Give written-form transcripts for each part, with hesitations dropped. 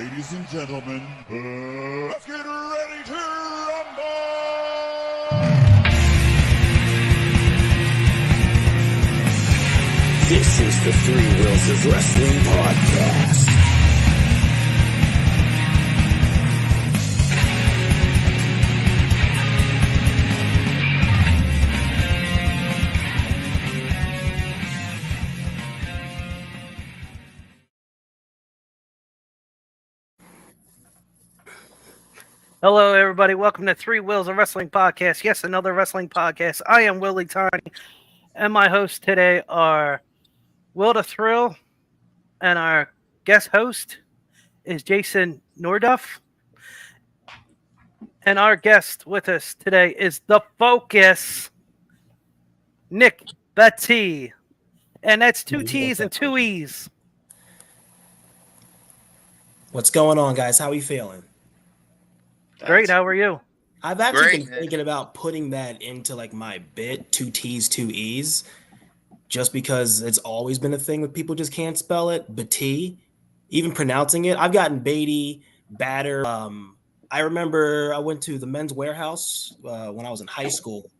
Ladies and gentlemen, let's get ready to rumble! This is the Three Wheels of Wrestling podcast. Hello, everybody. Welcome to Three Wheels of Wrestling podcast. Yes, another wrestling podcast. I am Willie Tiny, and my hosts today are Will the Thrill, and our guest host is Jason Norduff. And our guest with us today is the Focus, Nick Battee. And that's two T's and two E's. What's going on, guys? How are you feeling? Great. How are you? I've actually been thinking about putting that into like my bit, two T's, two E's, just because it's always been a thing with people just can't spell it. Battee, even pronouncing it. I've gotten Battee, Batter. I remember I went to the Men's Warehouse when I was in high school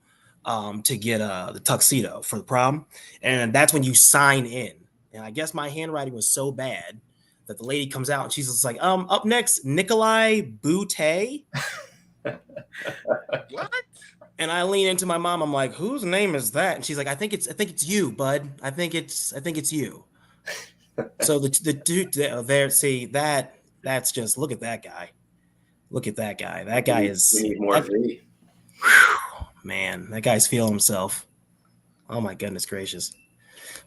to get the tuxedo for the prom, and that's when you sign in. And I guess my handwriting was so bad that the lady comes out and she's just like, up next, Nikolai Battee. What? And I lean into my mom. I'm like, whose name is that? And she's like, I think it's you, bud. I think it's you. So the dude there, see that's just, look at that guy. Look at that guy. That guy is. We need more V. Man, that guy's feeling himself. Oh my goodness gracious.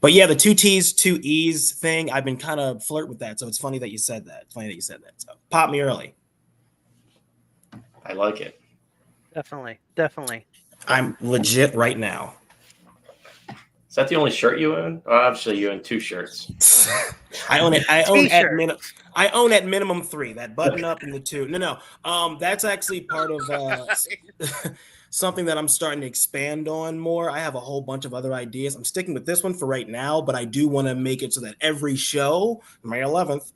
But yeah, the two T's, two E's thing, I've been kind of flirt with that. So it's funny that you said that. So pop me early. I like it. Definitely. I'm legit right now. Is that the only shirt you own? Oh, obviously, you own two shirts. I own it. I own at T-shirt. minimum three. That button up and the two. No. That's actually part of something that I'm starting to expand on more. I have a whole bunch of other ideas. I'm sticking with this one for right now, but I do want to make it so that every show, May 11th,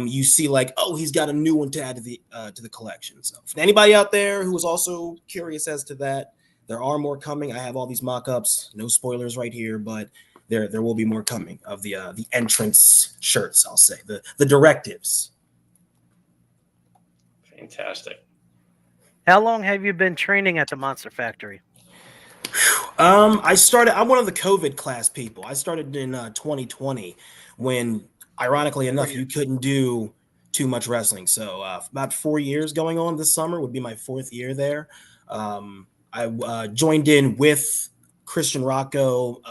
you see like, oh, he's got a new one to add to the collection. So for anybody out there who is also curious as to that, there are more coming. I have all these mock-ups. No spoilers right here, but there will be more coming of the entrance shirts, I'll say. The directives. Fantastic. How long have you been training at the Monster Factory? I'm one of the COVID class people. I started in 2020 when, ironically enough, you couldn't do too much wrestling. So about 4 years going on this summer would be my fourth year there. I joined in with Christian Rocco,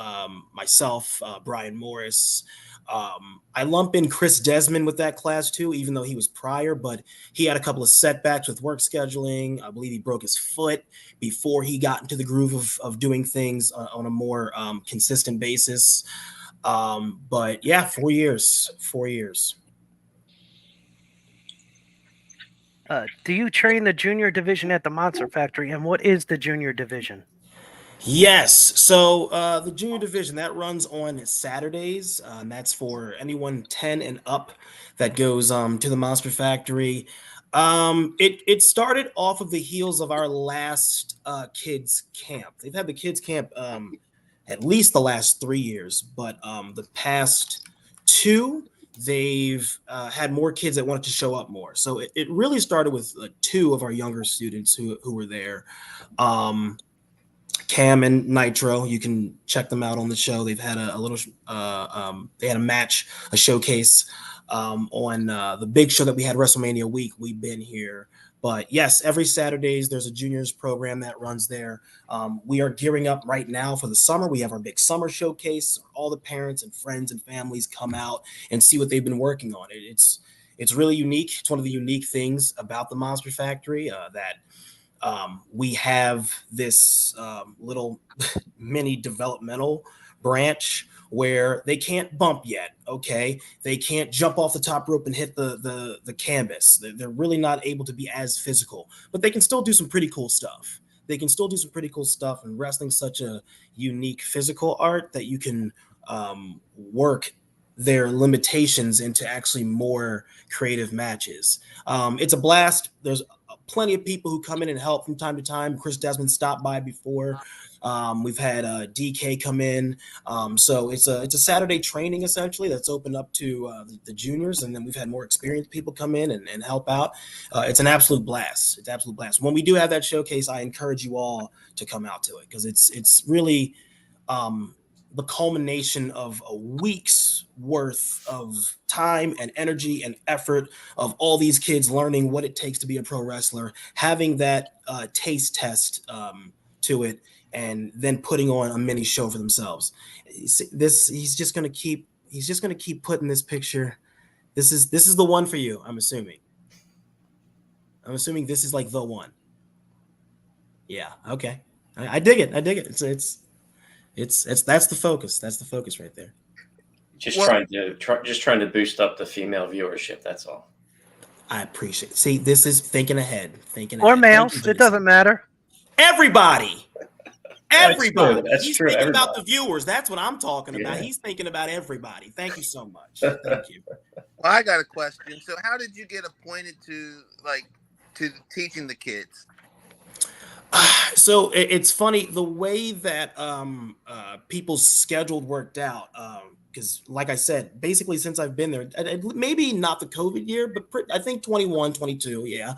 myself, Brian Morris. I lump in Chris Desmond with that class too, even though he was prior, but he had a couple of setbacks with work scheduling. I believe he broke his foot before he got into the groove of doing things on a more consistent basis. But yeah, 4 years. Do you train the junior division at the Monster Factory, and what is the junior division? Yes. So the junior division, that runs on Saturdays. And that's for anyone 10 and up that goes to the Monster Factory. It started off of the heels of our last kids camp. They've had the kids camp at least the last 3 years, but the past two, they've had more kids that wanted to show up more. So it really started with two of our younger students who were there. Cam and Nitro, you can check them out on the show. They've had a little, they had a match, a showcase on the big show that we had WrestleMania week. We've been here, but yes, every Saturdays there's a juniors program that runs there. We are gearing up right now for the summer. We have our big summer showcase. All the parents and friends and families come out and see what they've been working on. It's really unique. It's one of the unique things about the Monster Factory that we have this little mini developmental branch where they can't bump yet. Okay. They can't jump off the top rope and hit the canvas. They're really not able to be as physical, but they can still do some pretty cool stuff. And wrestling's such a unique physical art that you can work their limitations into actually more creative matches. It's a blast. There's plenty of people who come in and help from time to time. Chris Desmond stopped by before. We've had DK come in. So it's a Saturday training essentially that's open up to the juniors, and then we've had more experienced people come in and help out. It's an absolute blast. It's an absolute blast. When we do have that showcase, I encourage you all to come out to it because it's really the culmination of a week's worth of time and energy and effort of all these kids learning what it takes to be a pro wrestler, having that taste test to it, and then putting on a mini show for themselves. He's just gonna keep putting this picture. This is the one for you. I'm assuming this is like the one. Yeah. Okay. I dig it. It's that's the focus. That's the focus right there. Just trying to boost up the female viewership. That's all. I appreciate it. See, this is thinking ahead. Or males. It doesn't matter. Everybody. That's He's true. thinking about the viewers. That's what I'm talking about. Yeah. He's thinking about everybody. Thank you so much. Thank you. Well, I got a question. So, how did you get appointed to teaching the kids? So it's funny the way that people's schedule worked out. Because, like I said, basically since I've been there, maybe not the COVID year, but I think 21, 22, yeah.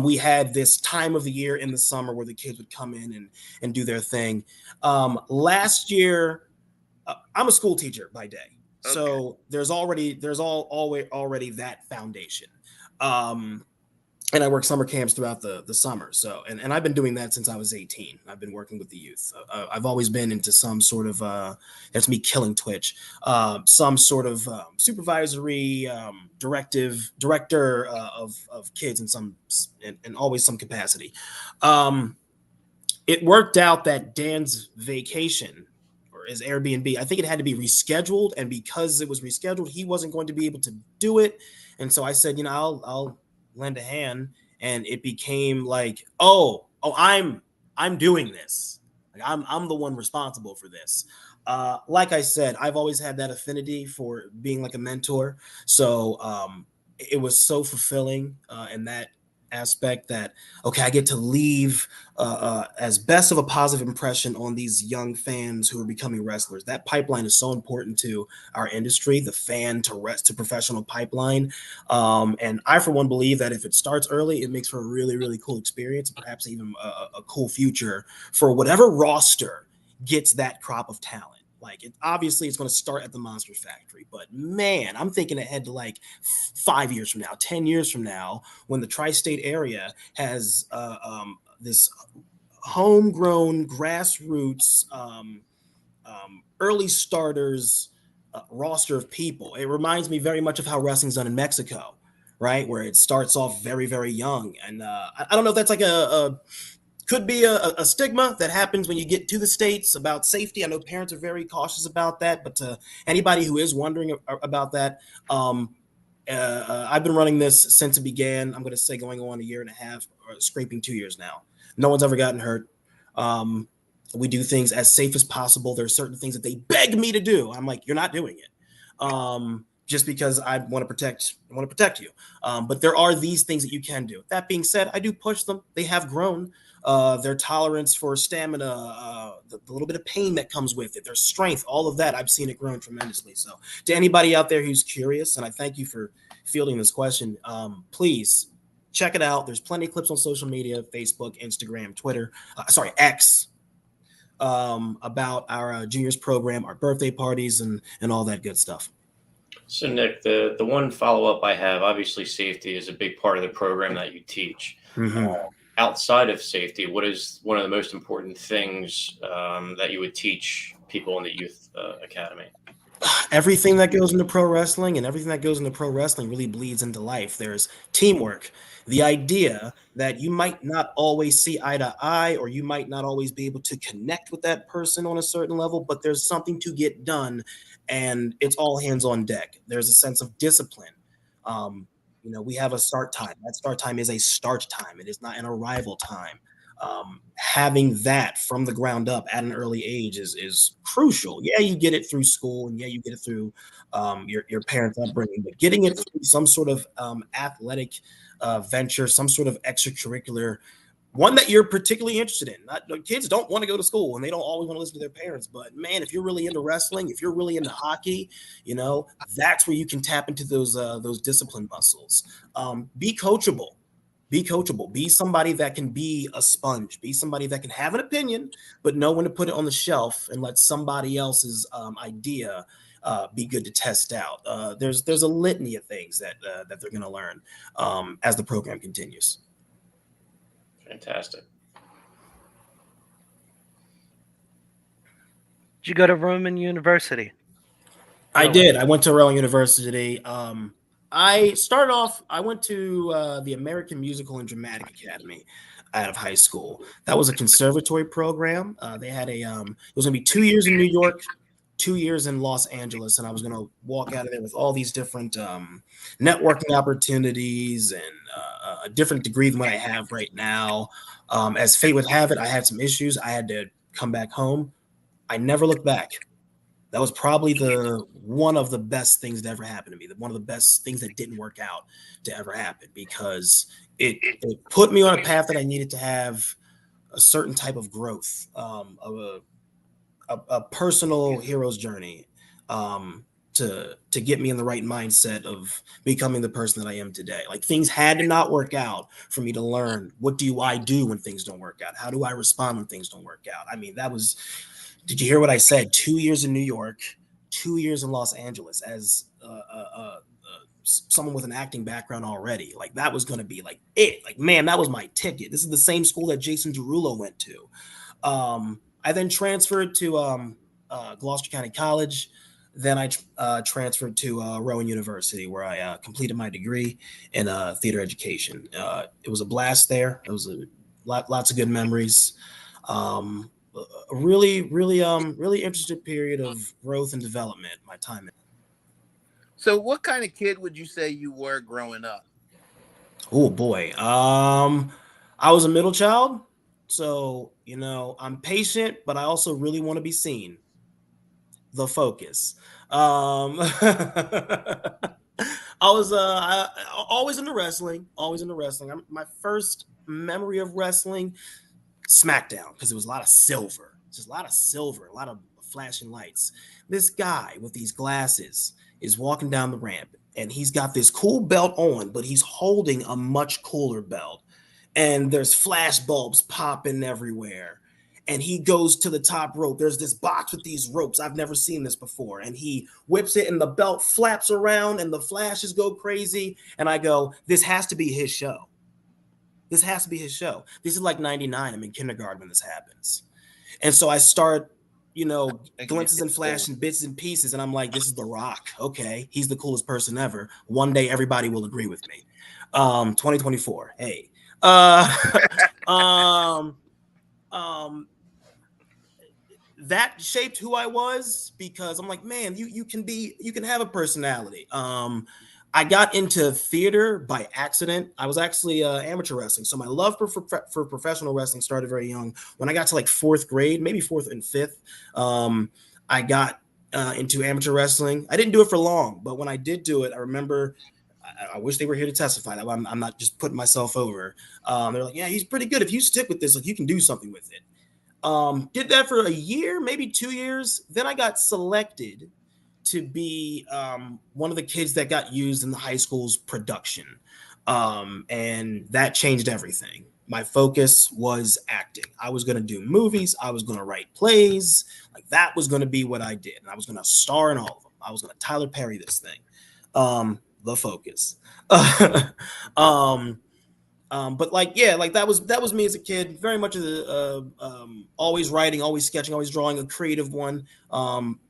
We had this time of the year in the summer where the kids would come in and do their thing. Last year, I'm a school teacher by day, okay. So there's already that foundation. And I work summer camps throughout the summer. So, and I've been doing that since I was 18. I've been working with the youth. I've always been into some sort of, that's me killing Twitch, some sort of supervisory director of kids in always some capacity. It worked out that Dan's vacation or his Airbnb, I think it had to be rescheduled. And because it was rescheduled, he wasn't going to be able to do it. And so I said, I'll lend a hand, and it became like, I'm doing this. Like I'm the one responsible for this. Like I said, I've always had that affinity for being like a mentor. So it was so fulfilling in that aspect that, okay, I get to leave as best of a positive impression on these young fans who are becoming wrestlers. That pipeline is so important to our industry, the fan to professional pipeline. And I, for one, believe that if it starts early, it makes for a really, really cool experience, perhaps even a cool future for whatever roster gets that crop of talent. Like, obviously, it's going to start at the Monster Factory. But, man, I'm thinking ahead to, 5 years from now, 10 years from now, when the tri-state area has this homegrown, grassroots, early starters roster of people. It reminds me very much of how wrestling's done in Mexico, right, where it starts off very, very young. And I don't know if that's like could be a stigma that happens when you get to the States about safety. I know parents are very cautious about that, but to anybody who is wondering about that, I've been running this since it began. I'm going to say going on a year and a half, or scraping 2 years now. No one's ever gotten hurt. We do things as safe as possible. There are certain things that they beg me to do. I'm like, you're not doing it. Just because I want to protect you. But there are these things that you can do. That being said, I do push them. They have grown. Their tolerance for stamina, the little bit of pain that comes with it, their strength, all of that, I've seen it grow tremendously. So to anybody out there who's curious, and I thank you for fielding this question, please check it out. There's plenty of clips on social media, Facebook, Instagram, Twitter, X, about our juniors program, our birthday parties, and all that good stuff. So, Nick, the one follow-up I have, obviously safety is a big part of the program that you teach. Mm-hmm. Outside of safety, what is one of the most important things that you would teach people in the youth academy? Everything that goes into pro wrestling, and everything that goes into pro wrestling really bleeds into life. There's teamwork. The idea that you might not always see eye to eye, or you might not always be able to connect with that person on a certain level, but there's something to get done, and it's all hands on deck. There's a sense of discipline. We have a start time. That start time is a start time. It is not an arrival time. Having that from the ground up at an early age is crucial. Yeah, you get it through school, and yeah, you get it through your parents' upbringing, but getting it through some sort of athletic venture, some sort of extracurricular, one that you're particularly interested in. Not kids don't want to go to school and they don't always want to listen to their parents, but man, if you're really into wrestling, if you're really into hockey, that's where you can tap into those discipline muscles. Be coachable. Be coachable. Be somebody that can be a sponge. Be somebody that can have an opinion, but know when to put it on the shelf and let somebody else's idea be good to test out. There's a litany of things that they're going to learn as the program continues. Fantastic. Did you go to Roman University? I did. I went to Rowan University. I started off, I went to the American Musical and Dramatic Academy out of high school. That was a conservatory program. They had it was going to be 2 years in New York, 2 years in Los Angeles, and I was going to walk out of there with all these different networking opportunities and a different degree than what I have right now. As fate would have it, I had some issues. I had to come back home. I never looked back. That was probably one of the best things that ever happened to me. One of the best things that didn't work out to ever happen, because it put me on a path that I needed to have a certain type of growth, of a personal hero's journey, to get me in the right mindset of becoming the person that I am today. Like, things had to not work out for me to learn, what do I do when things don't work out? How do I respond when things don't work out? I mean, did you hear what I said? 2 years in New York, 2 years in Los Angeles as someone with an acting background already. Like, that was going to be like it. Like, man, that was my ticket. This is the same school that Jason Derulo went to. I then transferred to Gloucester County College. Then I transferred to Rowan University, where I completed my degree in theater education. It was a blast there. It was lots of good memories. A really interesting period of growth and development. My time. So, what kind of kid would you say you were growing up? Oh boy, I was a middle child, so I'm patient, but I also really want to be seen. The focus. I was always into wrestling. Always into wrestling. My first memory of wrestling, SmackDown, because it was a lot of silver. Just a lot of silver, a lot of flashing lights. This guy with these glasses is walking down the ramp, and he's got this cool belt on, but he's holding a much cooler belt. And there's flash bulbs popping everywhere. And he goes to the top rope. There's this box with these ropes. I've never seen this before. And he whips it, and the belt flaps around, and the flashes go crazy. And I go, this has to be his show. This has to be his show. This is like 99. I'm in kindergarten when this happens. And so I start, glimpses and flash and bits and pieces. And I'm like, this is The Rock. Okay. He's the coolest person ever. One day everybody will agree with me. 2024. Hey. That shaped who I was, because I'm like, man, you can have a personality. I got into theater by accident. I was actually amateur wrestling. So my love for professional wrestling started very young. When I got to like fourth grade, maybe fourth and fifth, I got into amateur wrestling. I didn't do it for long, but when I did do it, I remember, I wish they were here to testify that I'm not just putting myself over. They're like, yeah, he's pretty good. If you stick with this, like, you can do something with it. Did that for a year, maybe 2 years. Then I got selected to be one of the kids that got used in the high school's production. And that changed everything. My focus was acting. I was going to do movies. I was going to write plays. Like, that was going to be what I did. And I was going to star in all of them. I was going to Tyler Perry this thing. The focus. But that was me as a kid. Very much always writing, always sketching, always drawing, a creative one.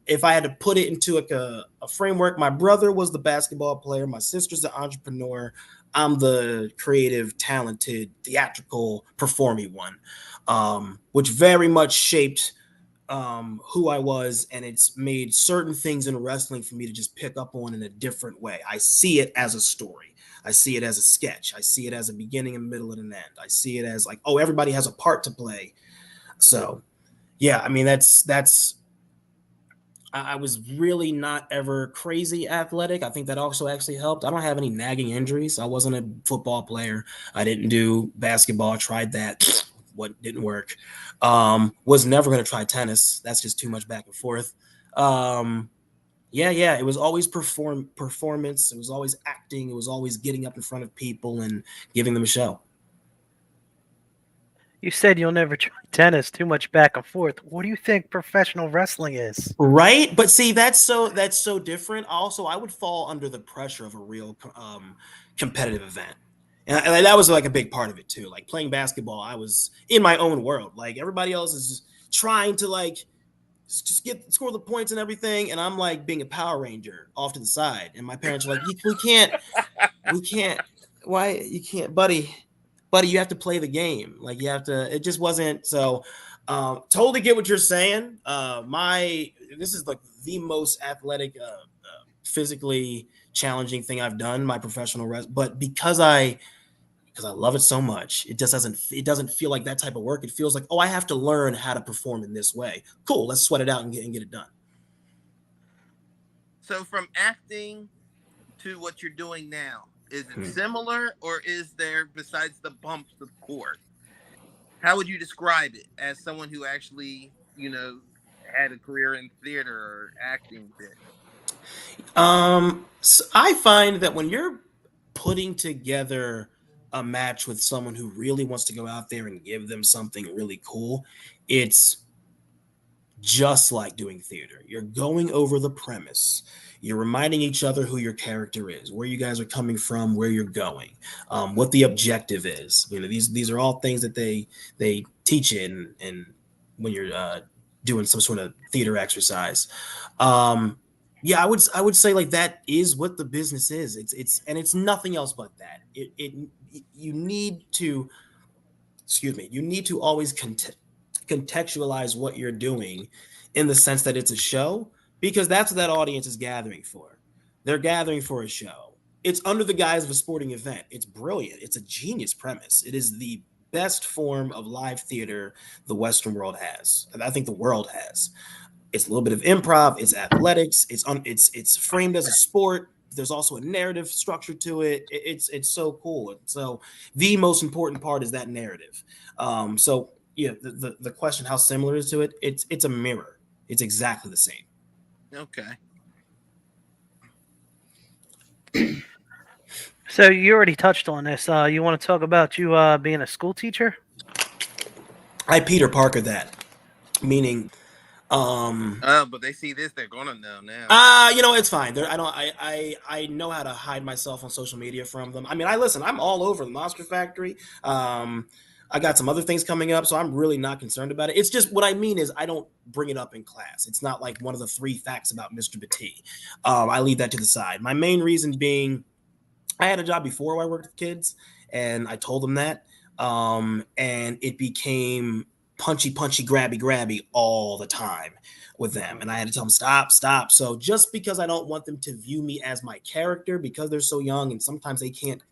If I had to put it into a framework, my brother was the basketball player, my sister's the entrepreneur, I'm the creative, talented, theatrical, performing one, which very much shaped who I was, and it's made certain things in wrestling for me to just pick up on in a different way. I see it as a story. I see it as a sketch. I see it as a beginning, a middle, and an end. I see it as like, oh, everybody has a part to play. So, yeah, I mean, that's. I was really not ever crazy athletic. I think that also actually helped. I don't have any nagging injuries. I wasn't a football player. I didn't do basketball. I tried that. What didn't work. Was never going to try tennis. That's just too much back and forth. Yeah. It was always performance. It was always acting. It was always getting up in front of people and giving them a show. You said you'll never try tennis. Too much back and forth. What do you think professional wrestling is? Right, but see, that's so different. Also, I would fall under the pressure of a real competitive event, and that was like a big part of it too. Like playing basketball, I was in my own world. Like everybody else is trying to like just score the points and everything, and I'm like being a Power Ranger off to the side. And my parents are like, we can't. Why you can't, buddy? You have to play the game. Like you have to. It just wasn't so. Totally get what you're saying. This is like the most athletic, physically challenging thing I've done. My professional but because I love it so much, it doesn't feel like that type of work. It feels like, oh, I have to learn how to perform in this way. Cool, let's sweat it out and get it done. So from acting to what you're doing now, is it similar, or is there, besides the bumps, of course? How would you describe it as someone who actually, had a career in theater or acting? So I find that when you're putting together a match with someone who really wants to go out there and give them something really cool, it's just like doing theater. You're going over the premise. You're reminding each other who your character is, where you guys are coming from, where you're going, what the objective is. These are all things that they teach you in when you're doing some sort of theater exercise. Yeah, I would say like that is what the business is. It's nothing else but that. You need to always contextualize what you're doing in the sense that it's a show, because that's what that audience is gathering for. They're gathering for a show. It's under the guise of a sporting event. It's brilliant. It's a genius premise. It is the best form of live theater the Western world has. I think the world has. It's a little bit of improv. It's athletics. It's framed as a sport. There's also a narrative structure to it. It's so cool. So the most important part is that narrative. So yeah, the question how similar is to it? It's a mirror. It's exactly the same. Okay. So you already touched on this. You want to talk about you being a school teacher? I Peter Parker that, meaning. But they see this, they're gonna know now. It's fine. I know how to hide myself on social media from them. I mean, I'm all over the Monster Factory. I got some other things coming up, so I'm really not concerned about it. It's just what I mean is I don't bring it up in class. It's not like one of the 3 facts about Mr. Battee. I leave that to the side. My main reason being I had a job before where I worked with kids, and I told them that. And it became punchy, grabby all the time with them. And I had to tell them, stop. So just because I don't want them to view me as my character, because they're so young and sometimes they can't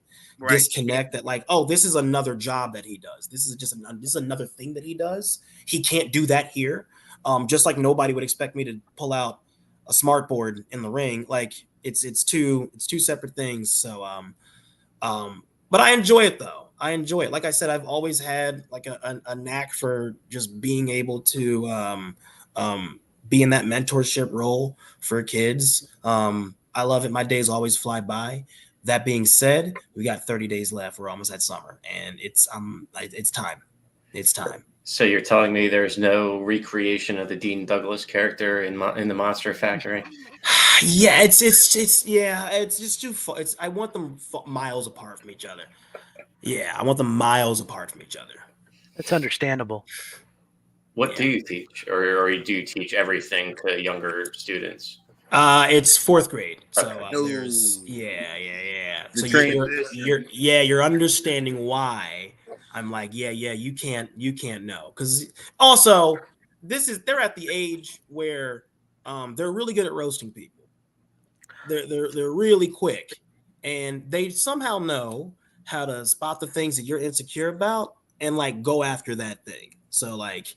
disconnect that, like, oh, this is another job that he does. This is another thing that he does. He can't do that here. Just like nobody would expect me to pull out a smart board in the ring. Like it's two separate things. So, but I enjoy it though. I enjoy it. Like I said, I've always had like a knack for just being able to be in that mentorship role for kids. I love it. My days always fly by. That being said, we got 30 days left. We're almost at summer, and it's time. It's time. So you're telling me there's no recreation of the Dean Douglas character in the Monster Factory? Yeah, it's just too far. I want them miles apart from each other. Yeah, I want them miles apart from each other. That's understandable. What do you teach, or do you teach everything to younger students? It's 4th grade, so Okay. there's So you're understanding why I'm like, you can't know, because also they're at the age where they're really good at roasting people. They're really quick, and they somehow know how to spot the things that you're insecure about and like go after that thing. So like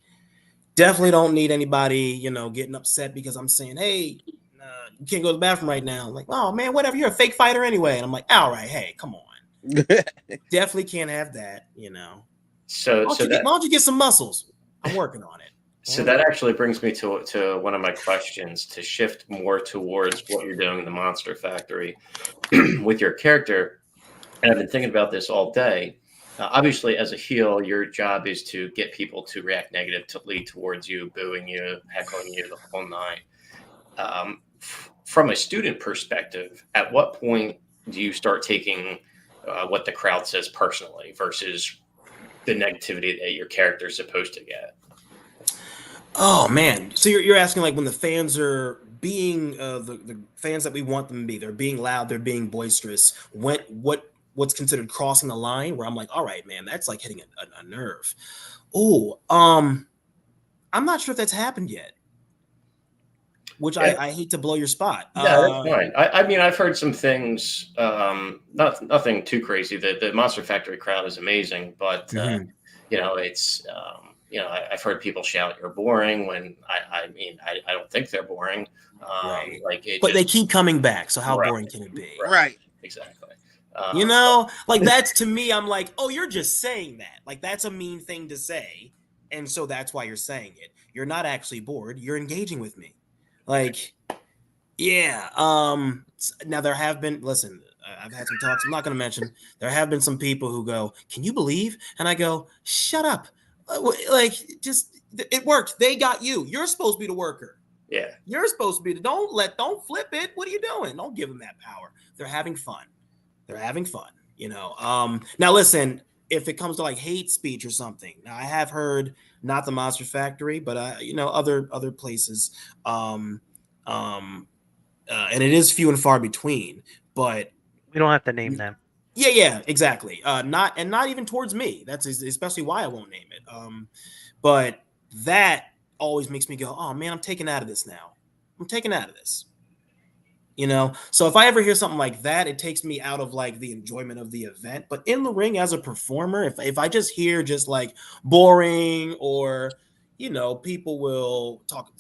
definitely don't need anybody, getting upset because I'm saying, hey, you can't go to the bathroom right now. Like, oh man, whatever, you're a fake fighter anyway. And I'm like, all right, hey, come on. Definitely can't have that, So why don't you get some muscles? I'm working on it. So that actually brings me to one of my questions, to shift more towards what you're doing in the Monster Factory with your character. And I've been thinking about this all day. Obviously, as a heel, your job is to get people to react negatively towards you, booing you, heckling you, the whole nine. From a student perspective, at what point do you start taking what the crowd says personally versus the negativity that your character is supposed to get? Oh man! So you're asking like when the fans are being the fans that we want them to be, they're being loud, they're being boisterous. What's considered crossing the line? Where I'm like, all right, man, that's like hitting a nerve. Oh, I'm not sure if that's happened yet. Which I hate to blow your spot. Yeah, that's fine. I mean, I've heard some things. Nothing too crazy. The Monster Factory crowd is amazing, but it's. I've heard people shout, "You're boring," when I don't think they're boring. Right. But they keep coming back. So how boring can it be? Right. Exactly. Like that's to me, I'm like, oh, you're just saying that. Like that's a mean thing to say, and so that's why you're saying it. You're not actually bored. You're engaging with me. Like, yeah. Now there have been. Listen, I've had some talks. I'm not going to mention. There have been some people who go, "Can you believe?" And I go, "Shut up." Like, just it worked. They got you. You're supposed to be the worker. Yeah. You're supposed to be don't flip it. What are you doing? Don't give them that power. They're having fun. Now listen, if it comes to like hate speech or something, now I have heard not the Monster Factory, but other places. And it is few and far between, but we don't have to name them. Yeah, exactly. Not even towards me. That's especially why I won't name it. But that always makes me go, oh man, I'm taken out of this now. So if I ever hear something like that, it takes me out of like the enjoyment of the event. But in the ring as a performer, if I just hear just like boring or, people will talk,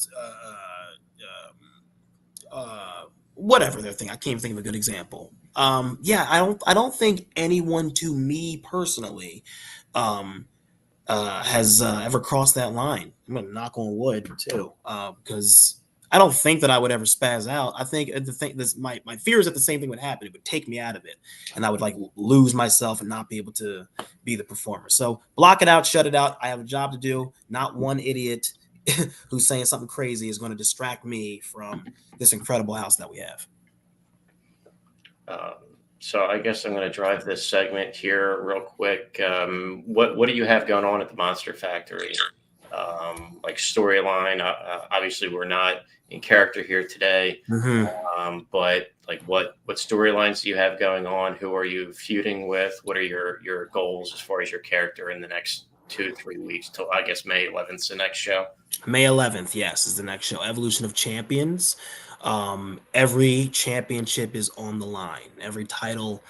whatever their thing. I can't even think of a good example. I don't think anyone to me personally has ever crossed that line. I'm gonna knock on wood too, because I don't think that I would ever spaz out. I think my fear is that the same thing would happen. It would take me out of it, and I would like lose myself and not be able to be the performer. So block it out, shut it out. I have a job to do. Not one idiot who's saying something crazy is going to distract me from this incredible house that we have. So I guess I'm going to drive this segment here real quick. What do you have going on at the Monster Factory? Like storyline. Obviously, we're not in character here today, but like what storylines do you have going on? Who are you feuding with? What are your goals as far as your character in the next 2 to 3 weeks till I guess May 11th, the next show? May 11th, yes, is the next show. Evolution of Champions. Every championship is on the line. Every title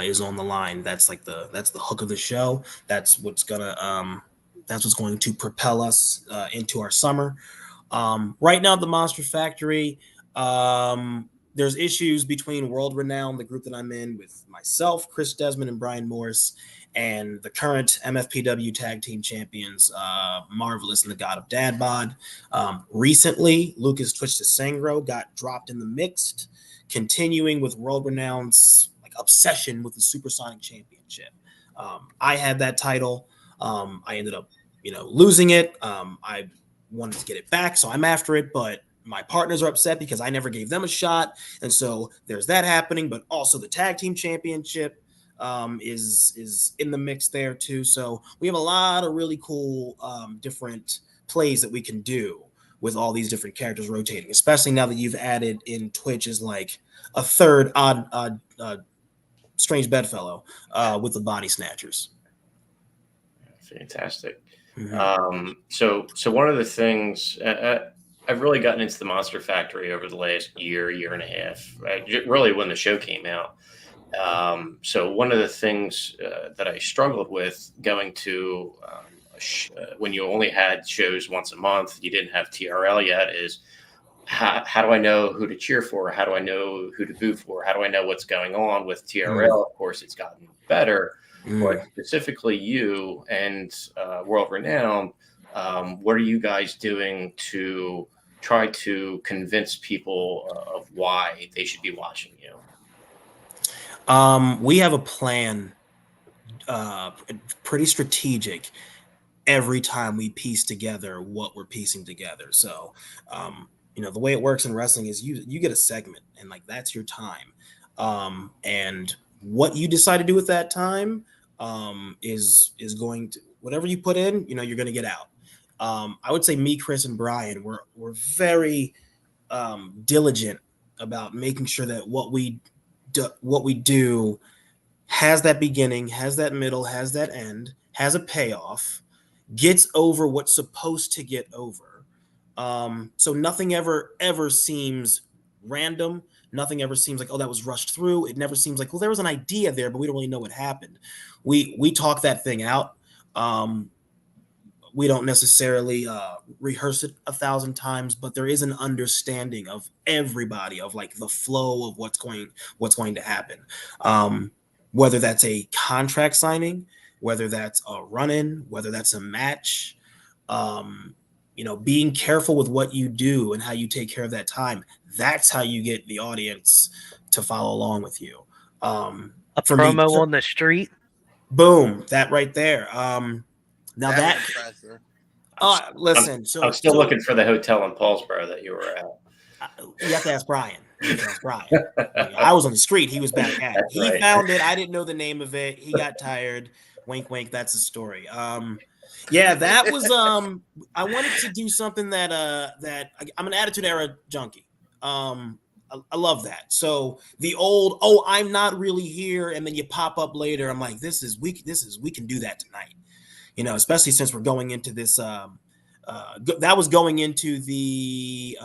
is on the line. That's the hook of the show. That's what's going to propel us into our summer. Right now, the Monster Factory, there's issues between World Renown, the group that I'm in, with myself, Chris Desmond, and Brian Morris, and the current MFPW Tag Team Champions, Marvelous and the God of Dad Bod. Recently, Lucas Twitch to Sangro got dropped in the mixed, continuing with World Renown's like obsession with the Supersonic Championship. I had that title. I ended up, losing it. I wanted to get it back, so I'm after it, but my partners are upset because I never gave them a shot, and so there's that happening. But also the Tag Team Championship is in the mix there too. So we have a lot of really cool different plays that we can do with all these different characters rotating, especially now that you've added in Twitch as like a third odd strange bedfellow with the Body Snatchers. Fantastic. So one of the things I've really gotten into the Monster Factory over the last year and a half, really when the show came out. So one of the things that I struggled with going to when you only had shows once a month, you didn't have TRL yet, is how do I know who to cheer for? How do I know who to boo for? How do I know what's going on with TRL? Of course, it's gotten better, but specifically you and World Renowned, what are you guys doing to try to convince people of why they should be watching you? We have a plan, pretty strategic, every time we piece together what we're piecing together. So, the way it works in wrestling is you get a segment, and like that's your time. And what you decide to do with that time is going to, whatever you put in, you're going to get out. I would say me, Chris, and Brian, we're very diligent about making sure that what we do has that beginning, has that middle, has that end, has a payoff, gets over what's supposed to get over. So nothing ever seems random. Nothing ever seems like, oh, that was rushed through. It never seems like, well, there was an idea there, but we don't really know what happened. We talk that thing out. We don't necessarily rehearse it 1,000 times, but there is an understanding of everybody, of like the flow of what's going to happen. Whether that's a contract signing, whether that's a run-in, whether that's a match, being careful with what you do and how you take care of that time. That's how you get the audience to follow along with you. A promo on the street. Boom, that right there. Now that listen, I'm still looking for the hotel in Paulsboro that you were at. You have to ask Brian. I was on the street. He was back at it. He found it. I didn't know the name of it. He got tired. Wink, wink. That's the story. Yeah, that was. I wanted to do something that I'm an Attitude Era junkie. I love that. So the old, I'm not really here, and then you pop up later. I'm like, we can do that tonight. Especially since we're going into this. That was going into the.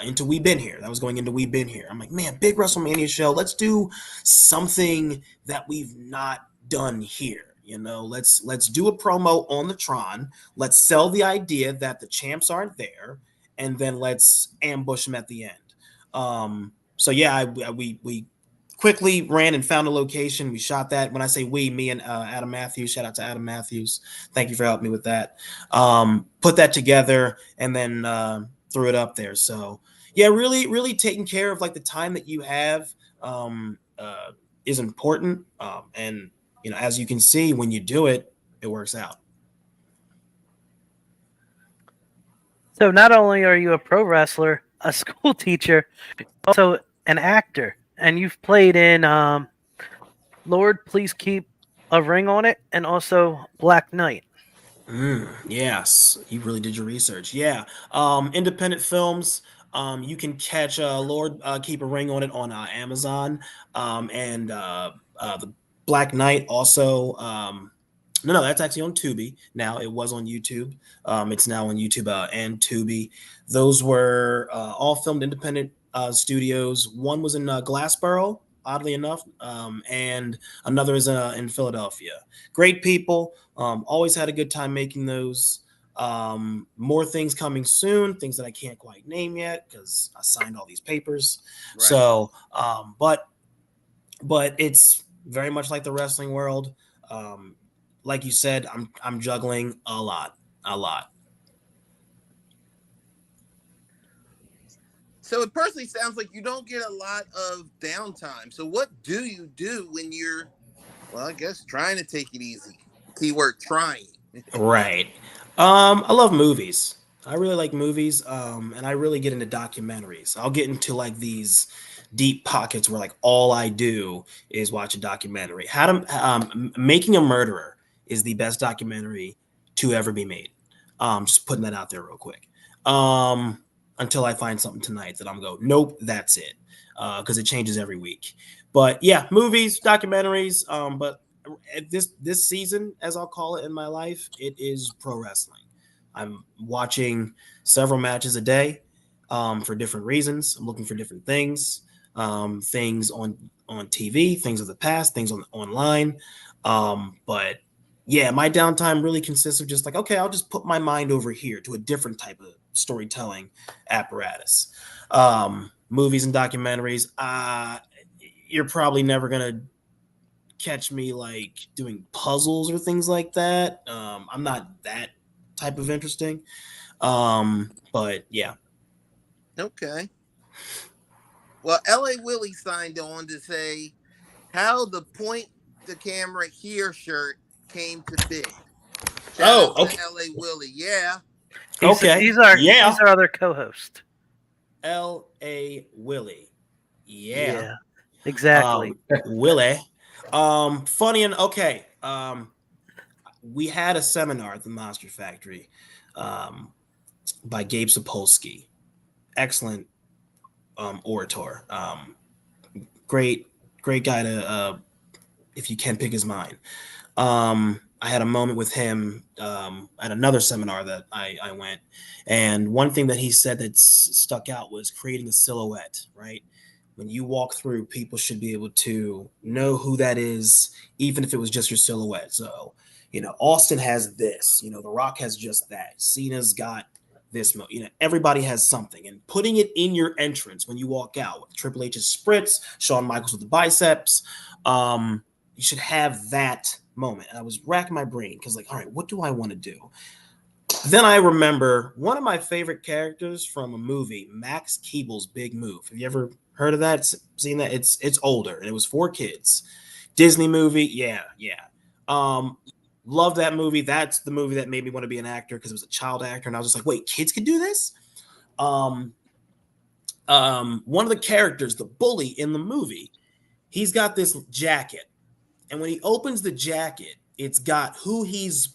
Into We've Been Here. That was going into We've Been Here. I'm like, man, big WrestleMania show. Let's do something that we've not done here. Let's do a promo on the Tron. Let's sell the idea that the champs aren't there, and then let's ambush them at the end. So yeah, we quickly ran and found a location. We shot that. When I say we, me and Adam Matthews, shout out to Adam Matthews. Thank you for helping me with that. Put that together and then threw it up there. So yeah, really taking care of like the time that you have is important. And as you can see, when you do it, it works out. So not only are you a pro wrestler, a school teacher, also an actor, and you've played in Lord, Please Keep a Ring on It, and also Black Knight. Yes, you really did your research. Yeah, independent films. You can catch Lord Keep a Ring on It on Amazon, and the Black Knight also. No, that's actually on Tubi now. It was on YouTube. It's now on YouTube and Tubi. Those were all filmed independent studios. One was in Glassboro, oddly enough, and another is in Philadelphia. Great people. Always had a good time making those. More things coming soon, things that I can't quite name yet because I signed all these papers. Right. So, but it's very much like the wrestling world. Like you said, I'm juggling a lot. So it personally sounds like you don't get a lot of downtime. So what do you do when you're, well, I guess trying to take it easy? Keyword trying. Right. I love movies. I really like movies. And I really get into documentaries. I'll get into like these deep pockets where like all I do is watch a documentary. Making a Murderer is the best documentary to ever be made. Just putting that out there real quick. Until I find something tonight that I'm going, nope, that's it. Because it changes every week. But yeah, movies, documentaries. But at this season, as I'll call it in my life, it is pro wrestling. I'm watching several matches a day for different reasons. I'm looking for different things, things on TV, things of the past, things online. But yeah, my downtime really consists of just like, okay, I'll just put my mind over here to a different type of storytelling apparatus. Movies and documentaries. You're probably never gonna catch me like doing puzzles or things like that. I'm not that type of interesting. But yeah. Okay. Well, L.A. Willie signed on to say how the point the camera here shirt came to be. Shout out Okay. to L.A. Willie. Yeah. He's our other co-host. L.A. Willie. Yeah. Exactly. Willie. Funny and okay. We had a seminar at the Monster Factory by Gabe Sapolsky. Excellent orator. Great guy to if you can pick his mind. I had a moment with him at another seminar that I went, and one thing that he said that stuck out was creating a silhouette, right? When you walk through, people should be able to know who that is, even if it was just your silhouette. So, Austin has this, The Rock has just that. Cena's got this, everybody has something, and putting it in your entrance when you walk out with Triple H's spritz, Shawn Michaels with the biceps, you should have that moment. And I was racking my brain because, like, all right, what do I want to do? Then I remember one of my favorite characters from a movie, Max Keeble's Big Move. Have you ever heard of that? Seen that? It's older, and it was for kids. Disney movie, yeah. Love that movie. That's the movie that made me want to be an actor because it was a child actor, and I was just like, wait, kids can do this? One of the characters, the bully in the movie, he's got this jacket, and when he opens the jacket, it's got his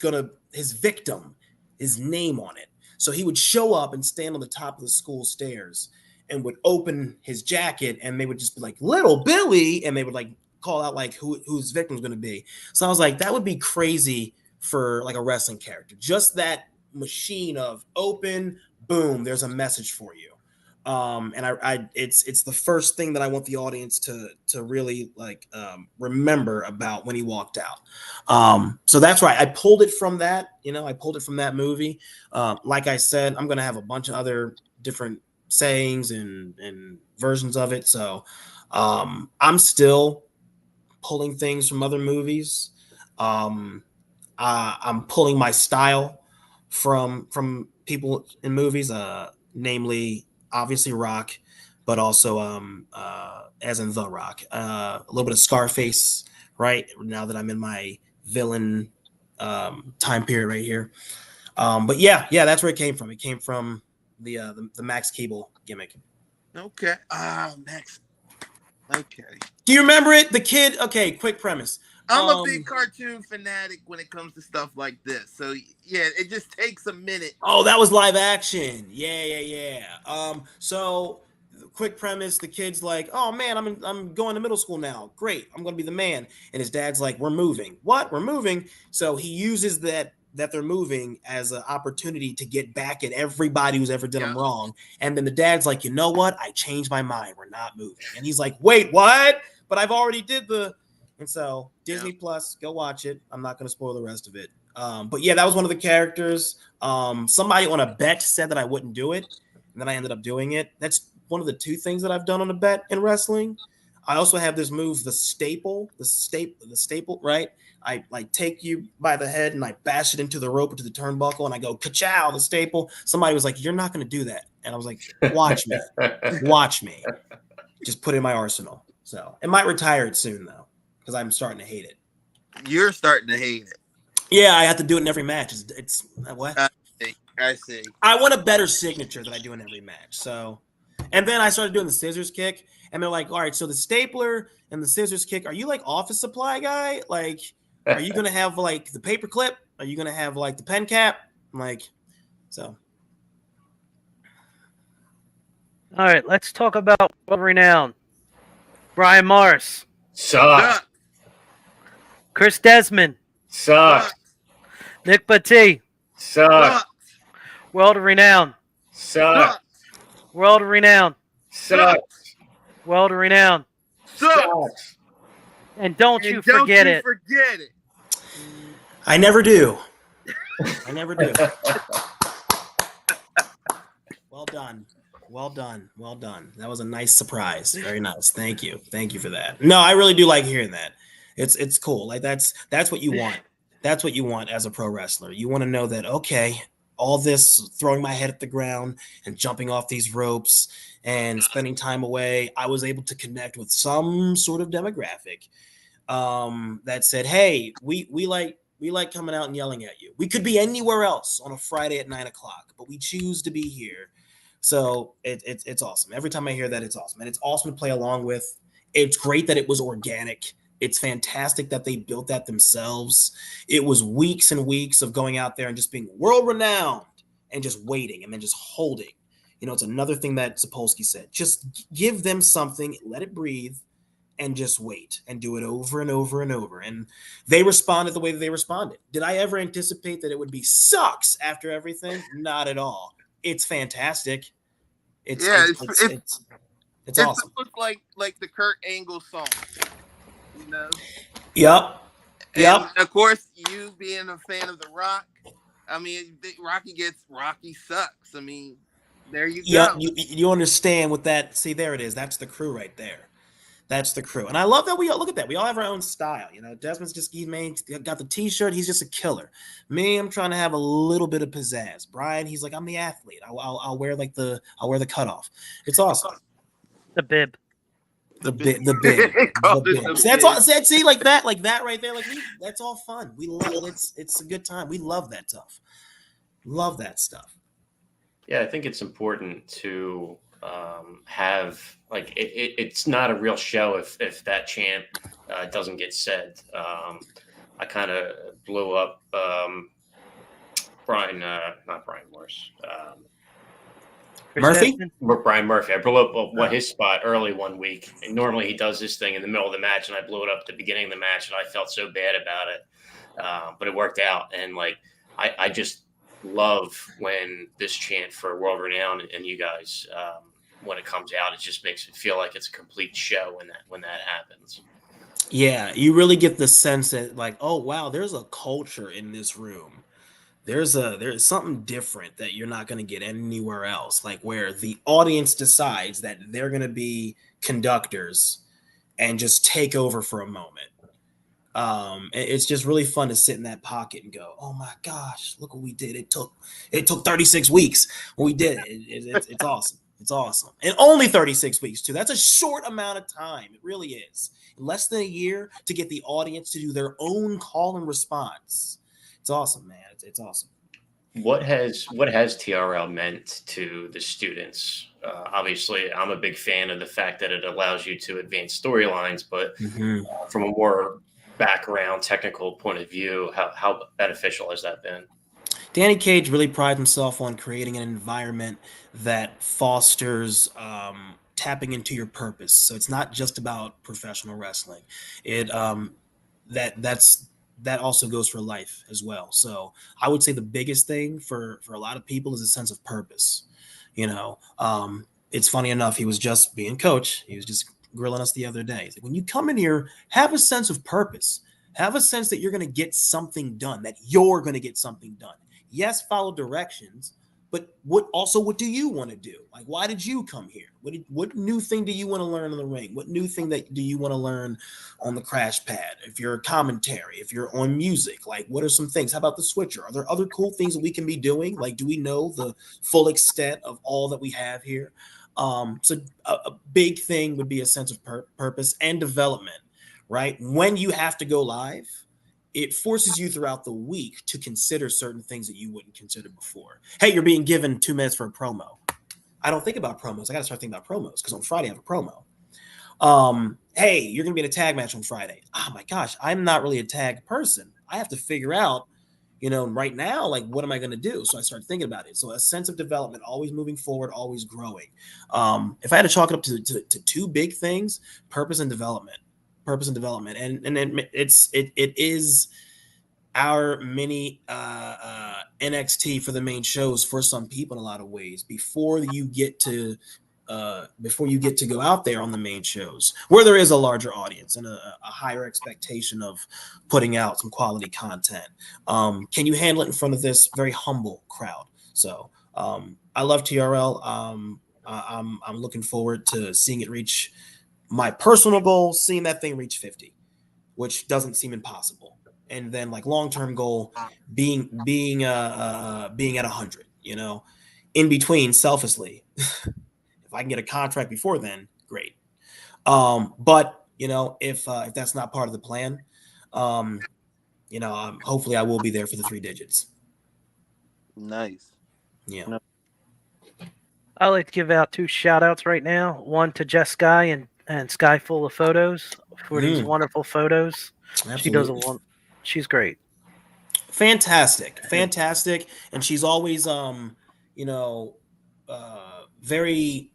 victim, his name on it. So he would show up and stand on the top of the school stairs and would open his jacket, and they would just be like, "Little Billy," and they would like call out like who his victim's going to be. So I was like, that would be crazy for like a wrestling character. Just that machine of open, boom, there's a message for you. And it's the first thing that I want the audience to really like remember about when he walked out. So that's right. I pulled it from that. I pulled it from that movie. Like I said, I'm gonna have a bunch of other different sayings and versions of it. So I'm still pulling things from other movies. I'm pulling my style from people in movies, namely obviously Rock, but also as in The Rock, a little bit of Scarface, right? Now that I'm in my villain time period right here. But yeah, that's where it came from. It came from the Max Keeble gimmick. Okay. Max. Okay. Do you remember it? The kid. Okay, quick premise. I'm a big cartoon fanatic when it comes to stuff like this. So yeah, it just takes a minute. Oh, that was live action. Yeah. So quick premise, the kid's like, "Oh man, I'm going to middle school now. Great. I'm going to be the man." And his dad's like, "We're moving." "What? We're moving?" So he uses that they're moving as an opportunity to get back at everybody who's ever done him wrong. And then the dad's like, "You know what? I changed my mind. We're not moving." And he's like, "Wait, what? But I've already did the." And so Disney Plus, go watch it. I'm not going to spoil the rest of it. But yeah, that was one of the characters. Somebody on a bet said that I wouldn't do it, and then I ended up doing it. That's one of the two things that I've done on a bet in wrestling. I also have this move, the staple, right? I like take you by the head and I bash it into the rope, into the turnbuckle, and I go ka-chow, the staple. Somebody was like, "You're not going to do that," and I was like, "Watch me." Just put it in my arsenal. So I might retire it soon though, because I'm starting to hate it. You're starting to hate it. Yeah, I have to do it in every match. It's what? I see. I want a better signature than I do in every match. So, and then I started doing the scissors kick, and they're like, "All right, so the stapler and the scissors kick, are you like office supply guy? Like, are you gonna have like the paper clip? Are you gonna have like the pen cap?" I'm like, so. All right, let's talk about world renowned Brian Morris. Suck. Chris Desmond, Sucks. Nick Battee, Sucks. world renowned, Sucks. world renowned, Sucks. world renowned. Sucks. And don't And you don't forget you it. forget it. I never do. I never do. Well done. Well done. Well done. That was a nice surprise. Very nice. Thank you. Thank you for that. No, I really do like hearing that. It's cool. Like that's what you want. That's what you want as a pro wrestler. You want to know that, okay, all this throwing my head at the ground and jumping off these ropes and spending time away, I was able to connect with some sort of demographic that said, hey, we like coming out and yelling at you. We could be anywhere else on a Friday at 9:00, but we choose to be here. So it's awesome. Every time I hear that, it's awesome. And it's awesome to play along with. It's great that it was organic. It's fantastic that they built that themselves. It was weeks and weeks of going out there and just being world renowned and just waiting and then just holding. You know, it's another thing that Sapolsky said. Just give them something, let it breathe, and just wait and do it over and over and over. And they responded the way that they responded. Did I ever anticipate that it would be sucks after everything? Not at all. It's fantastic. It's awesome. Look like the Kurt Angle song, you know. Yep. And of course, you being a fan of The Rock, I mean, Rocky sucks. I mean, there you go. You understand what that? See, there it is. That's the crew right there. That's the crew. And I love that we all look at that. We all have our own style. You know, Desmond's got the t-shirt. He's just a killer. Me, I'm trying to have a little bit of pizzazz. Brian, he's like, I'm the athlete. I'll wear the cutoff. It's awesome. The bib. The bib. That's all. See, like that right there. That's all fun. We love it. It's a good time. We love that stuff. Love that stuff. Yeah, I think it's important to have it's not a real show if that chant doesn't get said. I kind of blew up not Brian Morse. Murphy? Brian Murphy. I blew up his spot early one week. And normally he does this thing in the middle of the match, and I blew it up at the beginning of the match, and I felt so bad about it. But it worked out, and I just love when this chant for World Renowned and you guys when it comes out, it just makes it feel like it's a complete show when that happens. Yeah, you really get the sense that oh wow, there's a culture in this room. There's something different that you're not going to get anywhere else, where the audience decides that they're going to be conductors and just take over for a moment. It's just really fun to sit in that pocket and go, oh my gosh, look what we did. It took 36 weeks. We did it. It's awesome. It's awesome. And only 36 weeks too. That's a short amount of time. It really is. Less than a year to get the audience to do their own call and response. It's awesome, man. It's awesome. What has TRL meant to the students? Obviously, I'm a big fan of the fact that it allows you to advance storylines, but from a more background technical point of view, how beneficial has that been? Danny Cage really prides himself on creating an environment that fosters tapping into your purpose. So it's not just about professional wrestling. That also goes for life as well. So I would say the biggest thing for a lot of people is a sense of purpose. You know, it's funny enough, he was just being coach. He was just grilling us the other day. He's like, when you come in here, have a sense of purpose. Have a sense that you're going to get something done, that you're going to get something done. Yes, follow directions, but what do you want to do? Why did you come here? What new thing do you want to learn in the ring? What new thing do you want to learn on the crash pad? If you're a commentary, if you're on music, what are some things? How about the switcher? Are there other cool things that we can be doing? Do we know the full extent of all that we have here? So a big thing would be a sense of purpose and development, right? When you have to go live, it forces you throughout the week to consider certain things that you wouldn't consider before. Hey, you're being given 2 minutes for a promo. I don't think about promos. I got to start thinking about promos because on Friday I have a promo. Hey, you're going to be in a tag match on Friday. Oh my gosh, I'm not really a tag person. I have to figure out, right now, what am I going to do? So I started thinking about it. So a sense of development, always moving forward, always growing. If I had to chalk it up to 2 big things, purpose and development. purpose and development, and it is our mini NXT for the main shows for some people in a lot of ways before you get to go out there on the main shows where there is a larger audience and a higher expectation of putting out some quality content. Can you handle it in front of this very humble crowd? So I love TRL. I'm looking forward to seeing it reach my personal goal, seeing that thing reach 50, which doesn't seem impossible. And then like long-term goal being at 100, in between selfishly. If I can get a contract before then, great. But if that's not part of the plan, hopefully I will be there for the 3 digits. Nice. Yeah. I'd like to give out 2 shout outs right now. One to Jess Sky and Sky Full of Photos for these wonderful photos. Absolutely. She's great. Fantastic. And she's always, very,